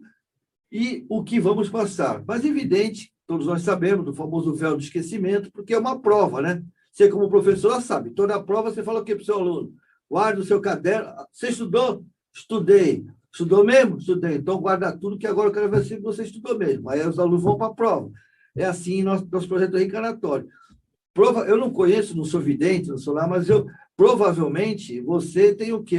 e o que vamos passar. Mas, evidente, todos nós sabemos do famoso véu do esquecimento, porque é uma prova, né? Você, como professora, sabe, toda prova você fala o quê para o seu aluno? Guarda o seu caderno. Você estudou? Estudei. Estudou mesmo? Estudei. Então, guarda tudo, que agora eu quero ver se você estudou mesmo. Aí os alunos vão para a prova. É assim nosso projeto reencarnatório. Eu não conheço, não sou vidente, não sou lá, mas provavelmente você tem o quê?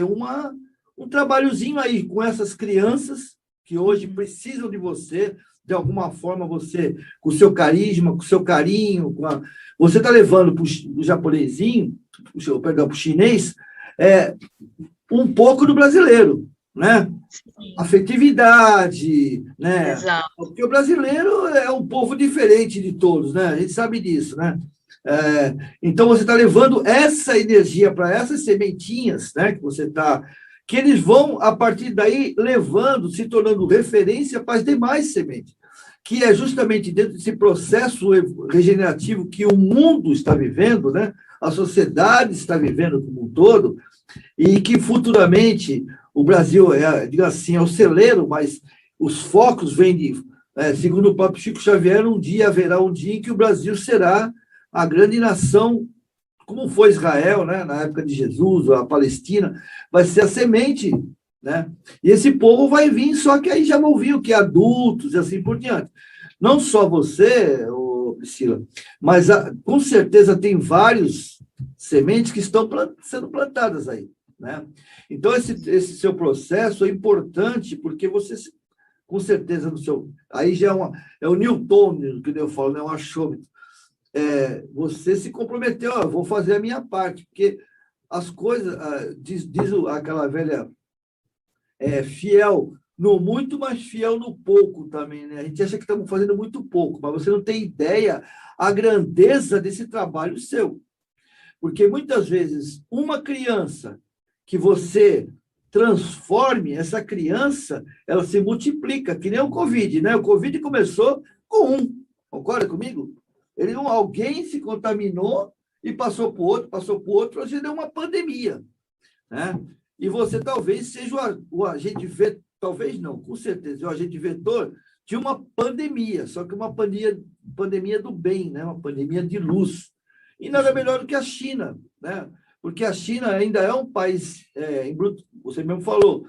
Um trabalhozinho aí com essas crianças que hoje precisam de você, de alguma forma você, com o seu carisma, com o seu carinho, você está levando para o japonesinho, para o chinês, um pouco do brasileiro, né? Sim. Afetividade, né? Exato. Porque o brasileiro é um povo diferente de todos, né? A gente sabe disso, né? Então, você está levando essa energia para essas sementinhas, né? Que eles vão, a partir daí, se tornando referência para as demais sementes, que é justamente dentro desse processo regenerativo que o mundo está vivendo, né? A sociedade está vivendo como um todo, e que futuramente o Brasil diga assim, é o celeiro, mas os focos vêm segundo o próprio Chico Xavier, haverá um dia em que o Brasil será a grande nação, como foi Israel, né, na época de Jesus, a Palestina, vai ser a semente, né? E esse povo vai vir, só que aí já vão vir o que? Adultos e assim por diante. Não só você, Priscila, mas com certeza tem vários sementes que estão sendo plantadas aí, né? Então, esse seu processo é importante, porque você, com certeza, aí já é o Newton, que eu falo, né, um achômetro. Você se comprometeu, eu vou fazer a minha parte, porque as coisas, diz aquela velha, fiel no muito, mas fiel no pouco também, né? A gente acha que estamos fazendo muito pouco, mas você não tem ideia a grandeza desse trabalho seu. Porque muitas vezes uma criança que você transforme, essa criança, ela se multiplica, que nem o Covid, né? O Covid começou com concorda comigo? Alguém se contaminou e passou para o outro, hoje deu uma pandemia, né? E você talvez seja o agente vetor, talvez não, com certeza, o agente vetor de uma pandemia, só que uma pandemia do bem, né? Uma pandemia de luz. E nada melhor do que a China, né? Porque a China ainda é um país, você mesmo falou,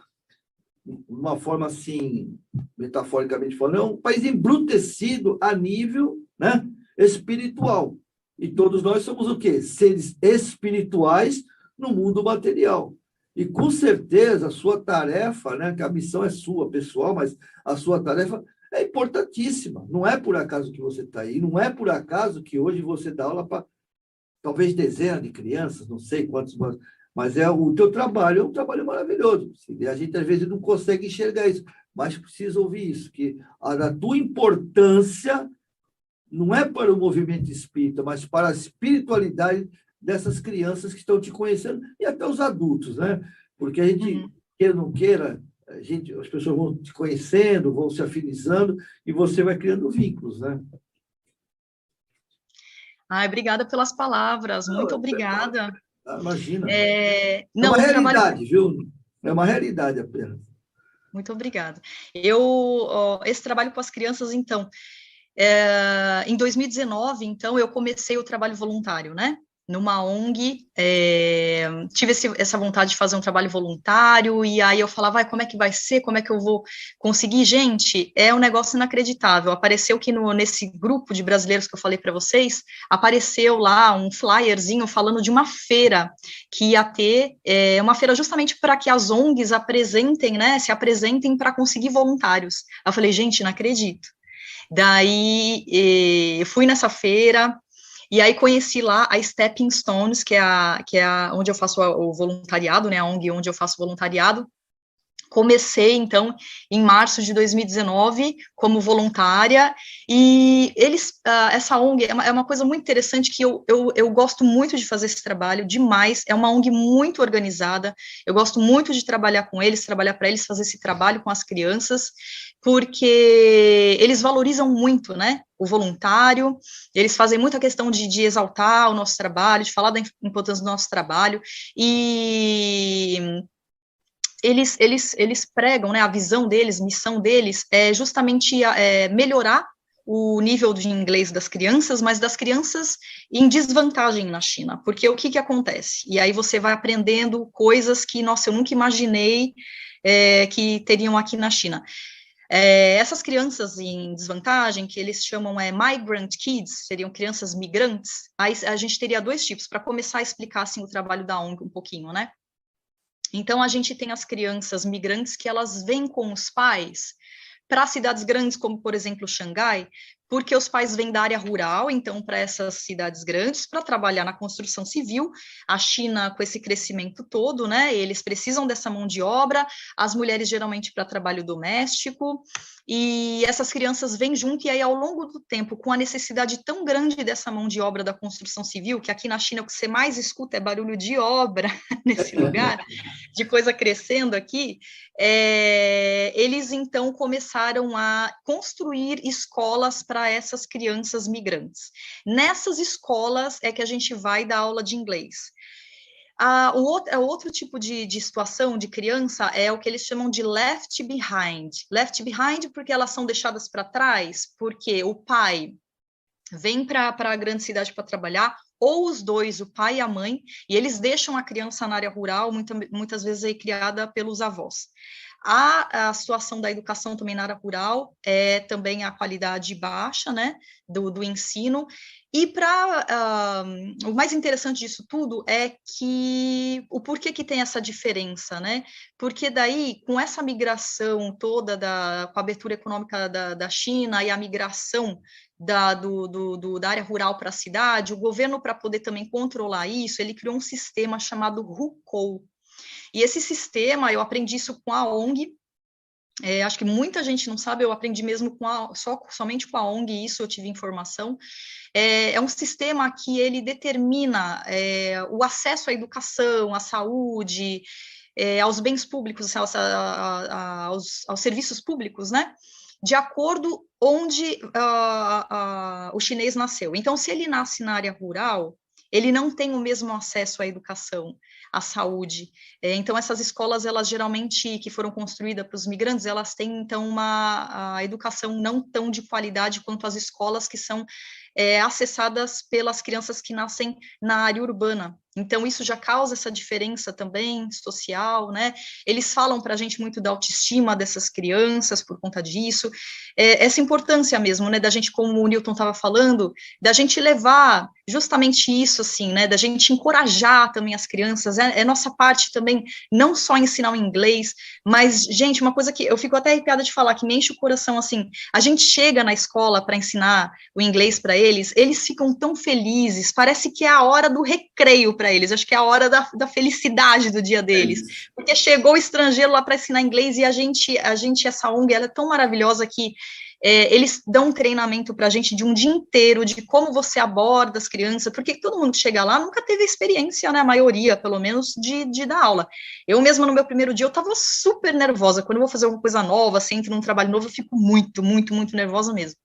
de uma forma assim, metaforicamente falando, é um país embrutecido a nível, né, espiritual. E todos nós somos o quê? Seres espirituais no mundo material. E, com certeza, a sua tarefa, né, que a missão é sua, pessoal, mas a sua tarefa é importantíssima. Não é por acaso que você está aí, não é por acaso que hoje você dá aula para talvez dezenas de crianças, não sei quantos, mas o teu trabalho é um trabalho maravilhoso. E a gente, às vezes, não consegue enxergar isso, mas precisa ouvir isso, que a tua importância não é para o movimento espírita, mas para a espiritualidade dessas crianças que estão te conhecendo e até os adultos, né? Porque a gente, queira ou não queira, as pessoas vão te conhecendo, vão se afinizando e você vai criando vínculos, né? Obrigada pelas palavras, muito obrigada. Imagina. É Não, uma o trabalho... realidade, viu? É uma realidade apenas. Muito obrigada. Esse trabalho com as crianças, então, em 2019, então, eu comecei o trabalho voluntário, né? Numa ONG, tive essa vontade de fazer um trabalho voluntário, e aí eu falava, como é que vai ser, como é que eu vou conseguir? Gente, é um negócio inacreditável. Apareceu que nesse grupo de brasileiros que eu falei para vocês, apareceu lá um flyerzinho falando de uma feira, que ia ter uma feira justamente para que as ONGs apresentem, né, se apresentem para conseguir voluntários. Eu falei, gente, não acredito. Daí, fui nessa feira, e aí conheci lá a Stepping Stones, que é onde eu faço o voluntariado, né, a ONG onde eu faço voluntariado. Comecei, então, em março de 2019, como voluntária, e essa ONG é uma coisa muito interessante, que eu gosto muito de fazer esse trabalho, demais, é uma ONG muito organizada, eu gosto muito de trabalhar com eles, trabalhar para eles, fazer esse trabalho com as crianças, porque eles valorizam muito, né, o voluntário, eles fazem muita questão de exaltar o nosso trabalho, de falar da importância do nosso trabalho, e eles pregam, né, a visão deles, missão deles, é justamente melhorar o nível de inglês das crianças, mas das crianças em desvantagem na China, porque o que acontece? E aí você vai aprendendo coisas que, nossa, eu nunca imaginei que teriam aqui na China. Essas crianças em desvantagem, que eles chamam migrant kids, seriam crianças migrantes, aí a gente teria dois tipos, para começar a explicar, assim, o trabalho da ONG um pouquinho, né? Então, a gente tem as crianças migrantes que elas vêm com os pais para cidades grandes, como, por exemplo, Xangai, porque os pais vêm da área rural, então, para essas cidades grandes, para trabalhar na construção civil. A China, com esse crescimento todo, né, eles precisam dessa mão de obra, as mulheres, geralmente, para trabalho doméstico, e essas crianças vêm junto, e aí, ao longo do tempo, com a necessidade tão grande dessa mão de obra da construção civil, que aqui na China o que você mais escuta é barulho de obra nesse lugar, de coisa crescendo aqui, eles, então, começaram a construir escolas para essas crianças migrantes. Nessas escolas é que a gente vai dar aula de inglês. O outro tipo de situação de criança é o que eles chamam de left behind. Left behind porque elas são deixadas para trás, porque o pai vem para a grande cidade para trabalhar, ou os dois, o pai e a mãe, e eles deixam a criança na área rural, muitas vezes aí criada pelos avós. A situação da educação também na área rural é também a qualidade baixa, né, do ensino, e o mais interessante disso tudo é que o porquê que tem essa diferença, né, porque daí, com essa migração toda, com a abertura econômica da China e a migração da área rural para a cidade, o governo, para poder também controlar isso, ele criou um sistema chamado Hukou. E esse sistema, eu aprendi isso com a ONG, acho que muita gente não sabe, eu aprendi mesmo somente com a ONG, isso eu tive informação. É um sistema que ele determina o acesso à educação, à saúde, aos bens públicos, aos serviços públicos, né? De acordo onde o chinês nasceu. Então, se ele nasce na área rural, ele não tem o mesmo acesso à educação, à saúde. Então, essas escolas, elas geralmente, que foram construídas para os migrantes, elas têm, então, uma educação não tão de qualidade quanto as escolas que são acessadas pelas crianças que nascem na área urbana. Então, isso já causa essa diferença também social, né? Eles falam para a gente muito da autoestima dessas crianças por conta disso, essa importância mesmo, né, da gente, como o Newton estava falando, da gente levar justamente isso, assim, né, da gente encorajar também as crianças, é nossa parte também, não só ensinar o inglês, mas, gente, uma coisa que eu fico até arrepiada de falar, que me enche o coração, assim, a gente chega na escola para ensinar o inglês para eles ficam tão felizes, parece que é a hora do recreio para eles, acho que é a hora da felicidade do dia deles, porque chegou o estrangeiro lá para ensinar inglês e a gente, essa ONG, ela é tão maravilhosa que eles dão um treinamento para a gente de um dia inteiro, de como você aborda as crianças, porque todo mundo que chega lá nunca teve experiência, né, a maioria, pelo menos, de dar aula. Eu mesma, no meu primeiro dia, eu estava super nervosa. Quando eu vou fazer alguma coisa nova, assim, entro num trabalho novo, eu fico muito, muito, muito nervosa mesmo.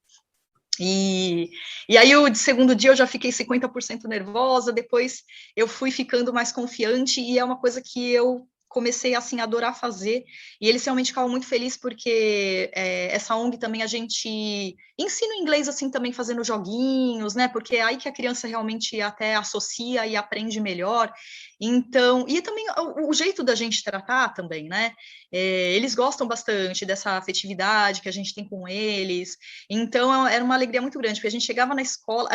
E aí, o segundo dia, eu já fiquei 50% nervosa, depois eu fui ficando mais confiante, e é uma coisa que eu comecei, assim, a adorar fazer, e eles realmente ficavam muito felizes, porque essa ONG também a gente ensina inglês, assim, também fazendo joguinhos, né, porque é aí que a criança realmente até associa e aprende melhor. Então, e também o jeito da gente tratar também, né, eles gostam bastante dessa afetividade que a gente tem com eles. Então, era uma alegria muito grande, porque a gente chegava na escola,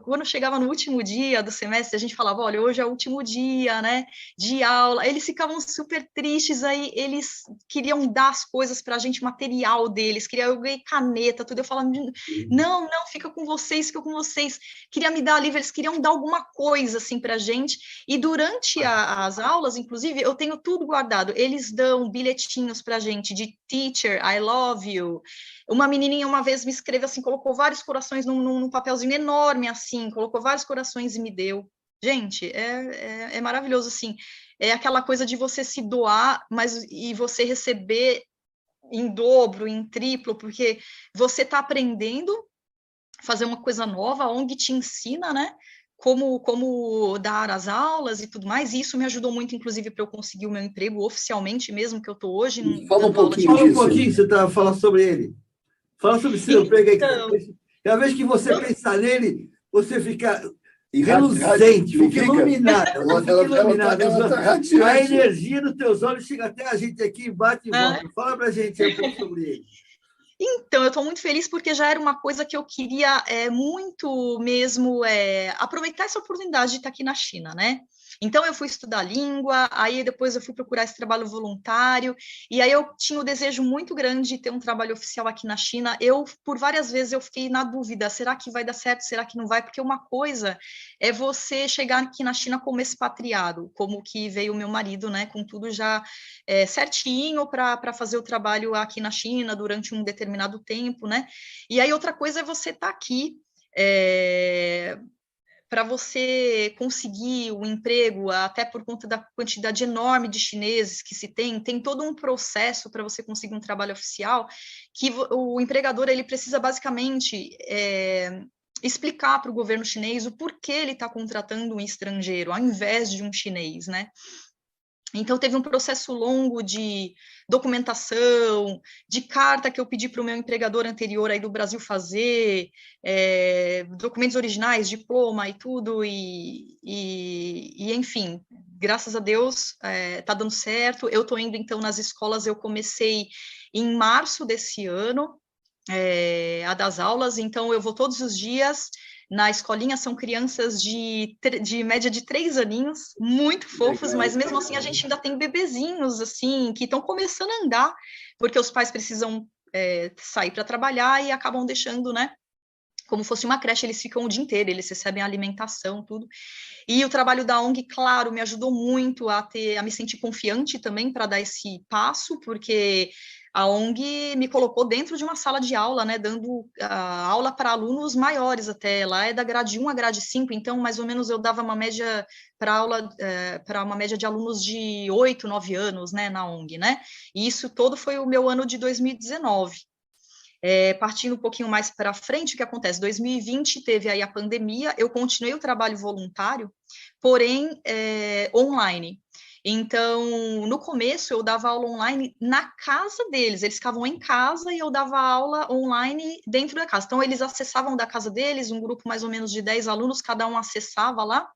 quando chegava no último dia do semestre, a gente falava, olha, hoje é o último dia, né, de aula. Eles ficavam super tristes, aí eles queriam dar as coisas para a gente, material deles, eu ganhei caneta, tudo. Eu falava, não, fica com vocês, queria me dar livro, eles queriam dar alguma coisa, assim, para a gente, e durante as aulas, inclusive, eu tenho tudo guardado. Eles dão bilhetinhos para a gente, de teacher, I love you. Uma menininha uma vez me escreveu assim, colocou vários corações num papelzinho enorme, assim, colocou vários corações e me deu. Gente, é maravilhoso, assim. É aquela coisa de você se doar, e você receber em dobro, em triplo, porque você está aprendendo a fazer uma coisa nova, a ONG te ensina, né? Como dar as aulas e tudo mais, e isso me ajudou muito, inclusive, para eu conseguir o meu emprego oficialmente, mesmo que eu estou hoje Fala um pouquinho Fala um disso. pouquinho, você está falando sobre ele. Fala sobre o seu emprego aí. Cada vez que você pensa nele, você fica reluzente, fica iluminada. Ela tá radiante. A energia nos teus olhos chega até a gente aqui, bate e volta. Fala para a gente um pouco sobre ele. Então, eu estou muito feliz, porque já era uma coisa que eu queria muito mesmo aproveitar essa oportunidade de estar aqui na China, né? Então, eu fui estudar língua, aí depois eu fui procurar esse trabalho voluntário, e aí eu tinha o desejo muito grande de ter um trabalho oficial aqui na China. Por várias vezes, eu fiquei na dúvida, será que vai dar certo, será que não vai? Porque uma coisa é você chegar aqui na China como expatriado, como que veio o meu marido, né, com tudo já certinho para fazer o trabalho aqui na China durante um determinado tempo, né? E aí outra coisa é você estar aqui, para você conseguir o emprego, até por conta da quantidade enorme de chineses que se tem todo um processo para você conseguir um trabalho oficial, que o empregador, ele precisa basicamente explicar para o governo chinês o porquê ele está contratando um estrangeiro, ao invés de um chinês, né? Então, teve um processo longo de documentação, de carta que eu pedi para o meu empregador anterior aí do Brasil fazer, documentos originais, diploma e tudo, e enfim, graças a Deus, está dando certo. Eu estou indo, então, nas escolas. Eu comecei em março desse ano, a das aulas, então eu vou todos os dias. Na escolinha são crianças de média de 3 aninhos, muito fofos, mas mesmo assim a gente ainda tem bebezinhos, assim, que estão começando a andar, porque os pais precisam sair para trabalhar e acabam deixando, né, como fosse uma creche. Eles ficam o dia inteiro, eles recebem alimentação, tudo. E o trabalho da ONG, claro, me ajudou muito a me sentir confiante também para dar esse passo, porque a ONG me colocou dentro de uma sala de aula, né, dando aula para alunos maiores até. Lá é da grade 1 à grade 5, então mais ou menos eu dava uma média para uma média de alunos de 8, 9 anos, né, na ONG, né? E isso todo foi o meu ano de 2019. Partindo um pouquinho mais para frente, o que acontece? 2020 teve aí a pandemia, eu continuei o trabalho voluntário, porém online. Então, no começo, eu dava aula online na casa deles. Eles ficavam em casa e eu dava aula online dentro da casa. Então, eles acessavam da casa deles, um grupo mais ou menos de 10 alunos, cada um acessava lá.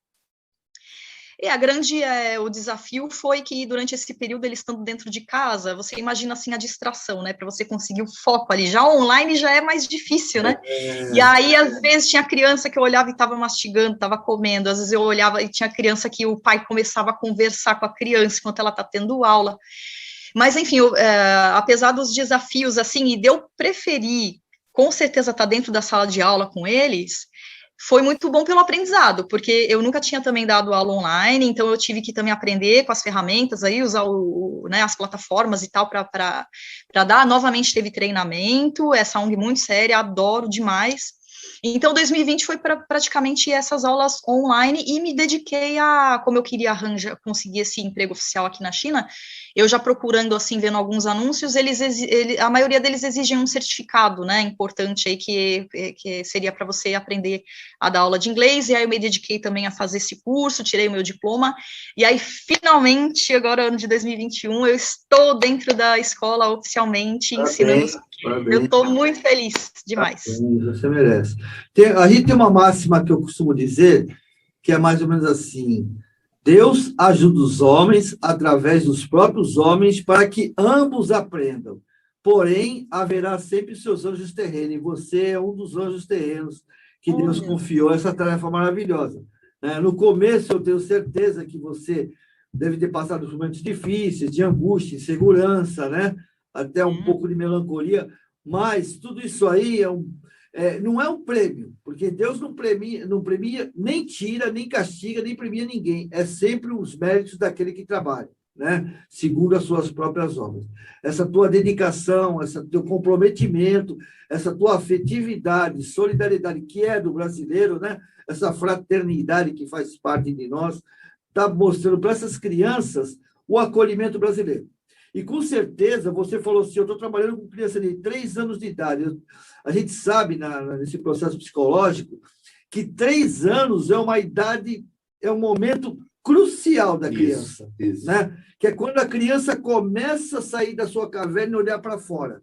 E o desafio foi que, durante esse período, eles estando dentro de casa, você imagina, assim, a distração, né, para você conseguir o foco ali. Já online já é mais difícil, né? E aí, às vezes, tinha criança que eu olhava e estava mastigando, estava comendo. Às vezes eu olhava e tinha criança que o pai começava a conversar com a criança enquanto ela está tendo aula. Mas, enfim, apesar dos desafios, assim, e de eu preferir, com certeza, estar dentro da sala de aula com eles, foi muito bom pelo aprendizado, porque eu nunca tinha também dado aula online, então eu tive que também aprender com as ferramentas aí, usar né, as plataformas e tal para dar. Novamente teve treinamento, essa ONG muito séria, adoro demais. Então, 2020 foi praticamente essas aulas online e me dediquei a, como eu queria conseguir esse emprego oficial aqui na China, eu já procurando, assim, vendo alguns anúncios, a maioria deles exigem um certificado, né, importante aí, que seria para você aprender a dar aula de inglês, e aí eu me dediquei também a fazer esse curso, tirei o meu diploma, e aí, finalmente, agora, ano de 2021, eu estou dentro da escola oficialmente, ensinando. Parabéns. Eu estou muito feliz, demais. Você merece. A gente tem uma máxima que eu costumo dizer, que é mais ou menos assim: Deus ajuda os homens através dos próprios homens para que ambos aprendam. Porém, haverá sempre seus anjos terrenos, e você é um dos anjos terrenos que Deus confiou essa tarefa maravilhosa. No começo, eu tenho certeza que você deve ter passado por momentos difíceis, de angústia, insegurança, né? Até um pouco de melancolia, mas tudo isso aí não é um prêmio, porque Deus não premia, nem tira, nem castiga, nem premia ninguém. É sempre os méritos daquele que trabalha, né? Segundo as suas próprias obras. Essa tua dedicação, esse teu comprometimento, essa tua afetividade, solidariedade, que é do brasileiro, né? Essa fraternidade que faz parte de nós, está mostrando para essas crianças o acolhimento brasileiro. E, com certeza, você falou assim, eu estou trabalhando com criança de 3 anos de idade. A gente sabe, nesse processo psicológico, que 3 anos é uma idade, é um momento crucial da criança. Isso. Né? Que é quando a criança começa a sair da sua caverna e olhar para fora.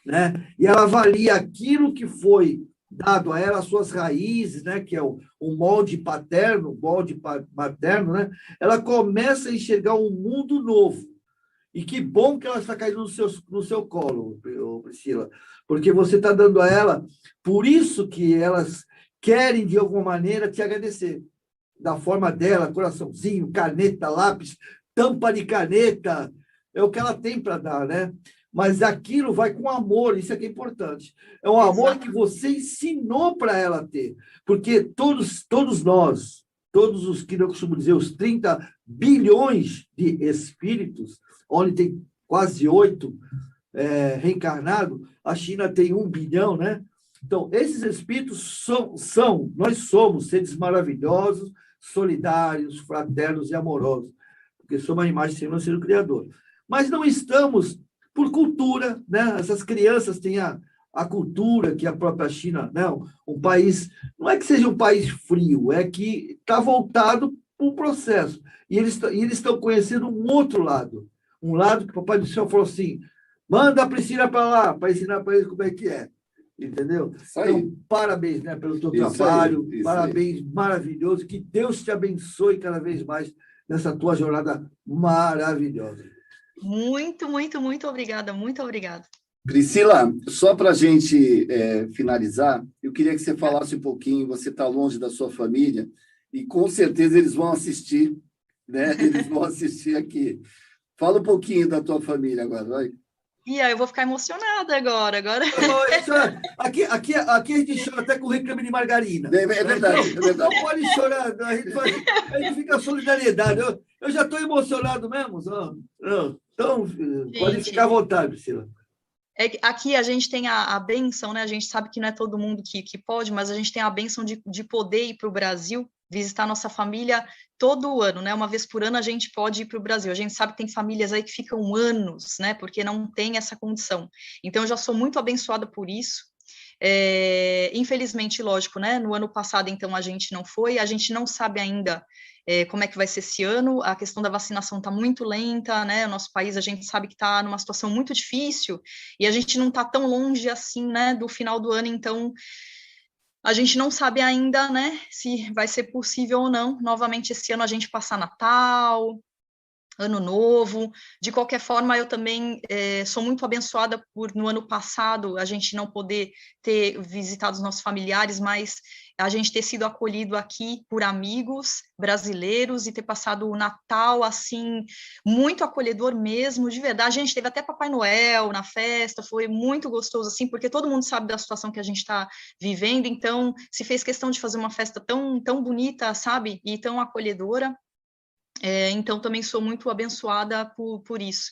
Né? E ela avalia aquilo que foi dado a ela, as suas raízes, né? Que é o molde paterno, o molde materno, né? Ela começa a enxergar um mundo novo. E que bom que ela está caindo no seu colo, Priscila, porque você está dando a ela, por isso que elas querem, de alguma maneira, te agradecer. Da forma dela, coraçãozinho, caneta, lápis, tampa de caneta, é o que ela tem para dar, né? Mas aquilo vai com amor, isso é que é importante. É um amor que você ensinou para ela ter, porque todos nós, todos os que eu costumo dizer, os 30 bilhões de espíritos, onde tem quase 8 reencarnados, a China tem 1 bilhão, né? Então, esses espíritos nós somos seres maravilhosos, solidários, fraternos e amorosos, porque somos a imagem e semelhança do Criador. Mas não estamos por cultura, né? Essas crianças têm a cultura que a própria China, né? Um país, não é que seja um país frio, é que está voltado para um processo. E eles estão conhecendo um outro lado, um lado que o Papai do Céu falou assim, manda a Priscila para lá, para ensinar para eles como é que é. Entendeu? Então, parabéns, né, pelo teu trabalho, parabéns, maravilhoso, que Deus te abençoe cada vez mais nessa tua jornada maravilhosa. Muito, muito, muito obrigada, muito obrigada. Priscila, só para a gente finalizar, eu queria que você falasse um pouquinho, você está longe da sua família, e com certeza eles vão assistir, né? Eles vão assistir aqui. Fala um pouquinho da tua família agora, vai. E aí eu vou ficar emocionada agora. Aqui a gente chora até com reclame de margarina. É verdade, então, não pode chorar, a gente fica solidariedade. Eu já estou emocionado mesmo. Então, pode ficar à vontade, Priscila. Aqui a gente tem a bênção, né? A gente sabe que não é todo mundo que pode, mas a gente tem a bênção de poder ir para o Brasil, visitar nossa família todo ano, né? Uma vez por ano a gente pode ir para o Brasil. A gente sabe que tem famílias aí que ficam anos, né? Porque não tem essa condição. Então, eu já sou muito abençoada por isso. Infelizmente, lógico, né? No ano passado, então, a gente não foi. A gente não sabe ainda como é que vai ser esse ano. A questão da vacinação está muito lenta, né? O nosso país, a gente sabe que está numa situação muito difícil e a gente não está tão longe assim, né? Do final do ano, então... A gente não sabe ainda, né, se vai ser possível ou não, novamente esse ano a gente passar Natal, Ano Novo. De qualquer forma, eu também sou muito abençoada por, no ano passado, a gente não poder ter visitado os nossos familiares, mas a gente ter sido acolhido aqui por amigos brasileiros e ter passado o Natal, assim, muito acolhedor mesmo, de verdade. A gente teve até Papai Noel na festa, foi muito gostoso, assim, porque todo mundo sabe da situação que a gente está vivendo, então se fez questão de fazer uma festa tão, tão bonita, sabe, e tão acolhedora. Então também sou muito abençoada por isso.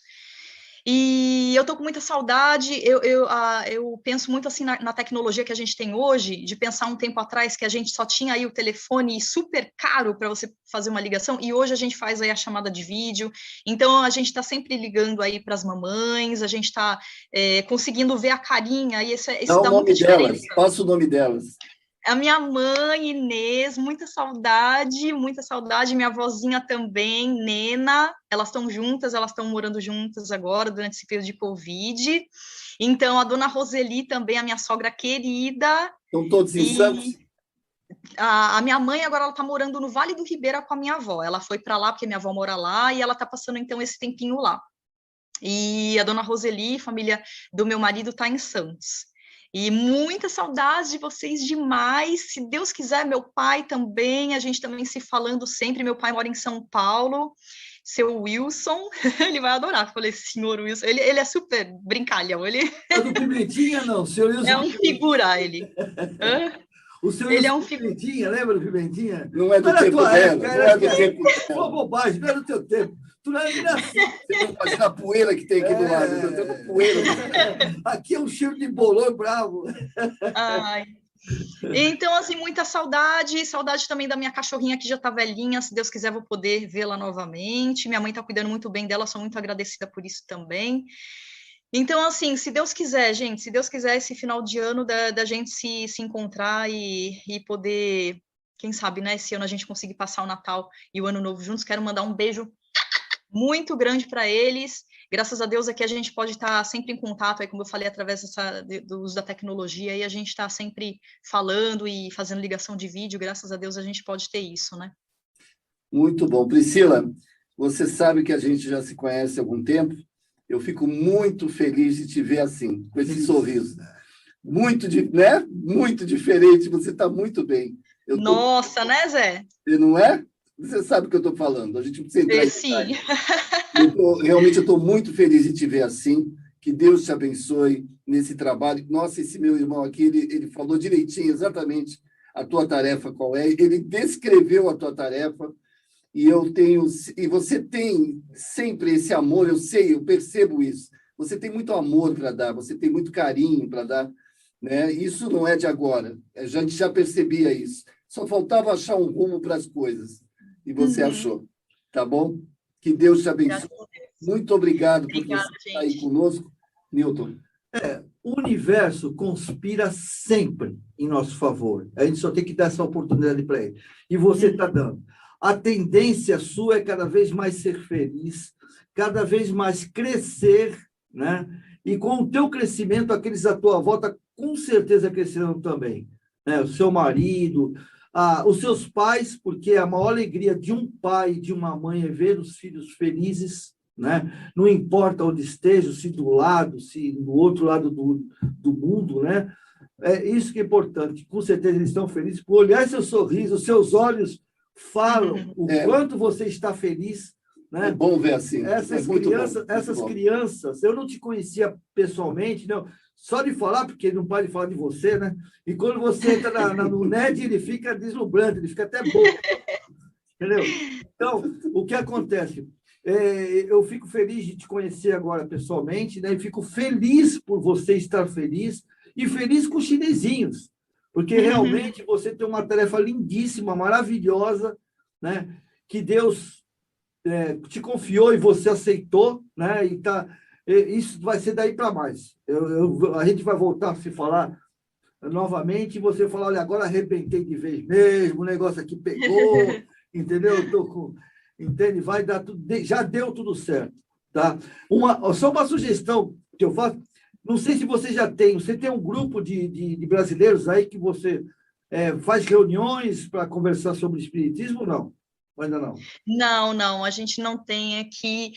E eu estou com muita saudade, eu penso muito assim na tecnologia que a gente tem hoje, de pensar um tempo atrás que a gente só tinha aí o telefone super caro para você fazer uma ligação, e hoje a gente faz aí a chamada de vídeo, então a gente está sempre ligando aí para as mamães, a gente está conseguindo ver a carinha, e isso Dá o dá nome muita delas, diferença. passa o nome delas. A minha mãe, Inês, muita saudade, minha vozinha também, Nena, elas estão juntas, elas estão morando juntas agora, durante esse período de Covid, então a dona Roseli também, a minha sogra querida. Estão todos em Santos? A minha mãe agora ela está morando no Vale do Ribeira com a minha avó, ela foi para lá porque minha avó mora lá, e ela está passando então esse tempinho lá. E a dona Roseli, família do meu marido, está em Santos. E muita saudade de vocês demais. Se Deus quiser, meu pai também, a gente também se falando sempre. Meu pai mora em São Paulo, seu Wilson, ele vai adorar. Falei, senhor Wilson, ele é super brincalhão. Ele É do Pimentinha, não? O seu Wilson é um figura, ele. O seu Ele é Wilson um figura. Pimentinha, lembra do Pimentinha? Não é do Não era tempo tua dela, época, não é do tempo Uma dela. bobagem, não era do teu tempo. Tu não era nem nascido. Você não imagina a poeira que tem aqui do lado. Eu tenho poeira. Aqui é um cheiro de bolor bravo. Ai. Então, assim, muita saudade também da minha cachorrinha que já tá velhinha, se Deus quiser vou poder vê-la novamente, minha mãe tá cuidando muito bem dela, sou muito agradecida por isso também. Então, assim, se Deus quiser, gente, se Deus quiser esse final de ano da gente se encontrar e poder, quem sabe, né, esse ano a gente conseguir passar o Natal e o Ano Novo juntos, quero mandar um beijo muito grande para eles. Graças a Deus aqui a gente pode estar sempre em contato, aí, como eu falei, através do uso da tecnologia, e a gente está sempre falando e fazendo ligação de vídeo, graças a Deus a gente pode ter isso, né? Muito bom. Priscila, você sabe que a gente já se conhece há algum tempo. Eu fico muito feliz de te ver assim, com esse sorriso. Muito, né? Muito diferente, você está muito bem. Nossa, né, Zé? Não é? Você sabe o que eu estou falando. A gente precisa entrar sim. Realmente eu estou muito feliz de te ver assim. Que Deus te abençoe nesse trabalho. Nossa, esse meu irmão aqui, ele falou direitinho, exatamente a tua tarefa qual é. Ele descreveu a tua tarefa. E você tem sempre esse amor, eu sei, eu percebo isso. Você tem muito amor para dar, você tem muito carinho para dar, né? Isso não é de agora. A gente já percebia isso. Só faltava achar um rumo para as coisas. E você achou, tá bom? Que Deus te abençoe. Muito obrigado por você estar aí conosco, Newton. O universo conspira sempre em nosso favor. A gente só tem que dar essa oportunidade para ele. E você está dando. A tendência sua é cada vez mais ser feliz, cada vez mais crescer, né? E com o teu crescimento, aqueles à tua volta com certeza crescerão também, né? O seu marido, os seus pais, porque a maior alegria de um pai e de uma mãe é ver os filhos felizes, né? Não importa onde estejam, se do lado, se do outro lado do mundo, né? É isso que é importante. Com certeza eles estão felizes por olhar seu sorriso, seus olhos falam o quanto você está feliz, né? É bom ver assim. Essas crianças, eu não te conhecia pessoalmente, não. Só de falar, porque ele não pode falar de você, né? E quando você entra no NED, ele fica deslumbrante, ele fica até bom. Entendeu? Então, o que acontece? Eu fico feliz de te conhecer agora pessoalmente, né? E fico feliz por você estar feliz e feliz com os chinesinhos, porque realmente você tem uma tarefa lindíssima, maravilhosa, né? Que Deus te confiou e você aceitou, né? E isso vai ser daí para mais. A gente vai voltar a se falar novamente e você falar, olha, agora arrebentei de vez mesmo, o negócio aqui pegou, entendeu? Entende? Vai dar tudo, já deu tudo certo, tá? Só uma sugestão que eu faço, não sei se você tem um grupo de brasileiros aí que você faz reuniões para conversar sobre espiritismo ou não? Ainda não? Não, a gente não tem aqui.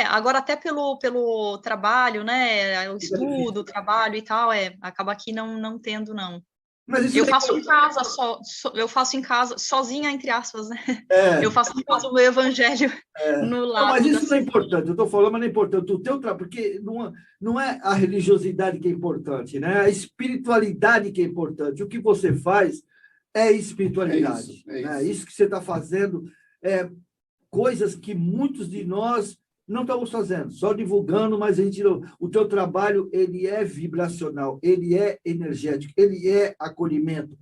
Agora até pelo trabalho, né? O estudo, o trabalho e tal, acaba aqui não tendo, não. Mas eu faço em casa, eu faço em casa, sozinha, entre aspas, né? Eu faço em casa o meu evangelho no lado. Não, mas isso não é importante, eu estou falando, mas não é importante. O teu trabalho, porque não é a religiosidade que é importante, né? A espiritualidade que é importante. O que você faz é espiritualidade. Isso que você está fazendo é coisas que muitos de nós não estamos fazendo, só divulgando, mas o teu trabalho, ele é vibracional, ele é energético, ele é acolhimento,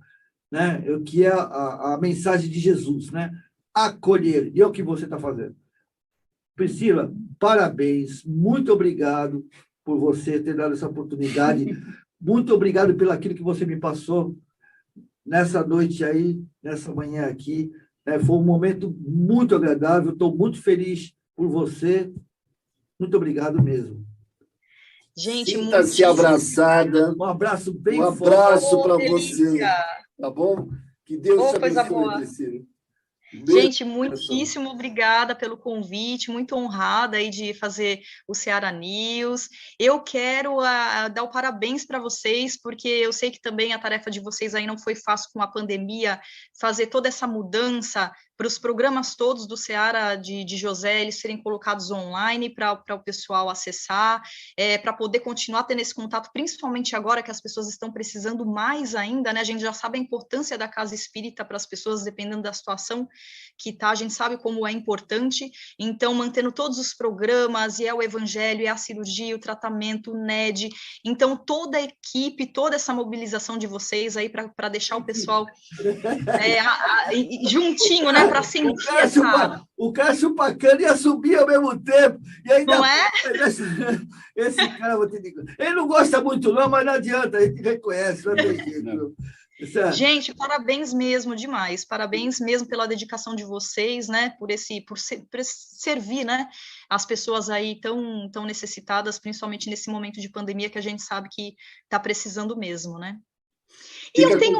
né? Que é a mensagem de Jesus, né? Acolher, e é o que você está fazendo. Priscila, parabéns, muito obrigado por você ter dado essa oportunidade, muito obrigado pelo aquilo que você me passou nessa noite aí, nessa manhã aqui, né? Foi um momento muito agradável, estou muito feliz por você. Muito obrigado mesmo. Gente, sinta-se abraçada. Um abraço bem forte. Um abraço para você. Tá bom? Que Deus te abençoe, Priscila. Gente, muitíssimo obrigada pelo convite, muito honrada aí de fazer o Seara News. Eu quero dar o parabéns para vocês, porque eu sei que também a tarefa de vocês aí não foi fácil com a pandemia, fazer toda essa mudança para os programas todos do Seara de José, eles serem colocados online para o pessoal acessar, para poder continuar tendo esse contato, principalmente agora que as pessoas estão precisando mais ainda, né? A gente já sabe a importância da casa espírita para as pessoas, dependendo da situação que tá, a gente sabe como é importante, então mantendo todos os programas, e é o evangelho, é a cirurgia, o tratamento, o NED, então toda a equipe, toda essa mobilização de vocês aí para deixar o pessoal juntinho, né, para sentir o cara chupacana ia subir ao mesmo tempo, e ainda não é? Esse cara, vou te dizer, ele não gosta muito não, mas não adianta, a gente reconhece, não tem jeito. Gente, parabéns mesmo, demais, parabéns mesmo pela dedicação de vocês, né, por servir, né, as pessoas aí tão necessitadas, principalmente nesse momento de pandemia que a gente sabe que está precisando mesmo, né. E eu tenho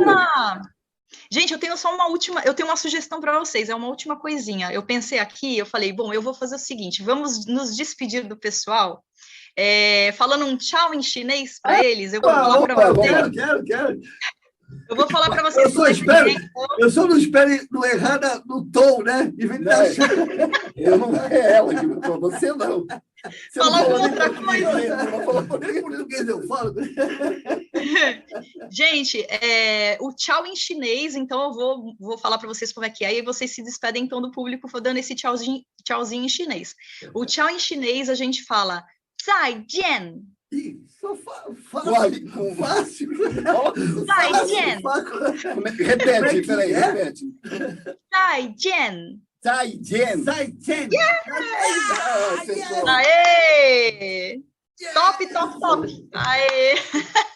Gente, eu tenho só eu tenho uma sugestão para vocês, é uma última coisinha. Eu pensei aqui, eu falei, bom, eu vou fazer o seguinte, vamos nos despedir do pessoal, falando um tchau em chinês para eles. Eu vou falar para vocês. Quero. Eu vou falar para vocês. Eu só não espero não errar no tom, né? Eu não é ela que você não. Falar outra coisa. Em português eu falo. Gente, o tchau em chinês, então eu vou falar para vocês como é que é, e vocês se despedem então do público dando esse tchauzinho em chinês. O tchau em chinês a gente fala zai jian. Fácil. Zai jian. Repete, peraí, repete. Zai jian. Zai jian. Aê! Top. Aê!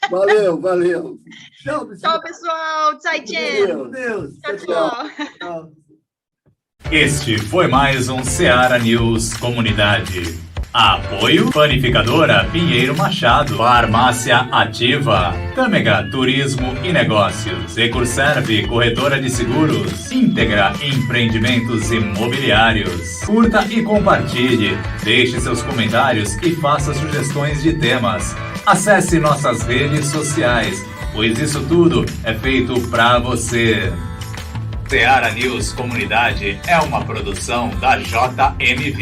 Valeu. Tchau, pessoal. Zai jian. Tchau. Este foi mais um Seara News Comunidade. Apoio Panificadora Pinheiro Machado, Farmácia Ativa, Tâmega Turismo e Negócios, Ecurserve Corretora de Seguros, Íntegra Empreendimentos Imobiliários. Curta e compartilhe, deixe seus comentários e faça sugestões de temas. Acesse nossas redes sociais, pois isso tudo é feito para você. Seara News Comunidade é uma produção da JMV.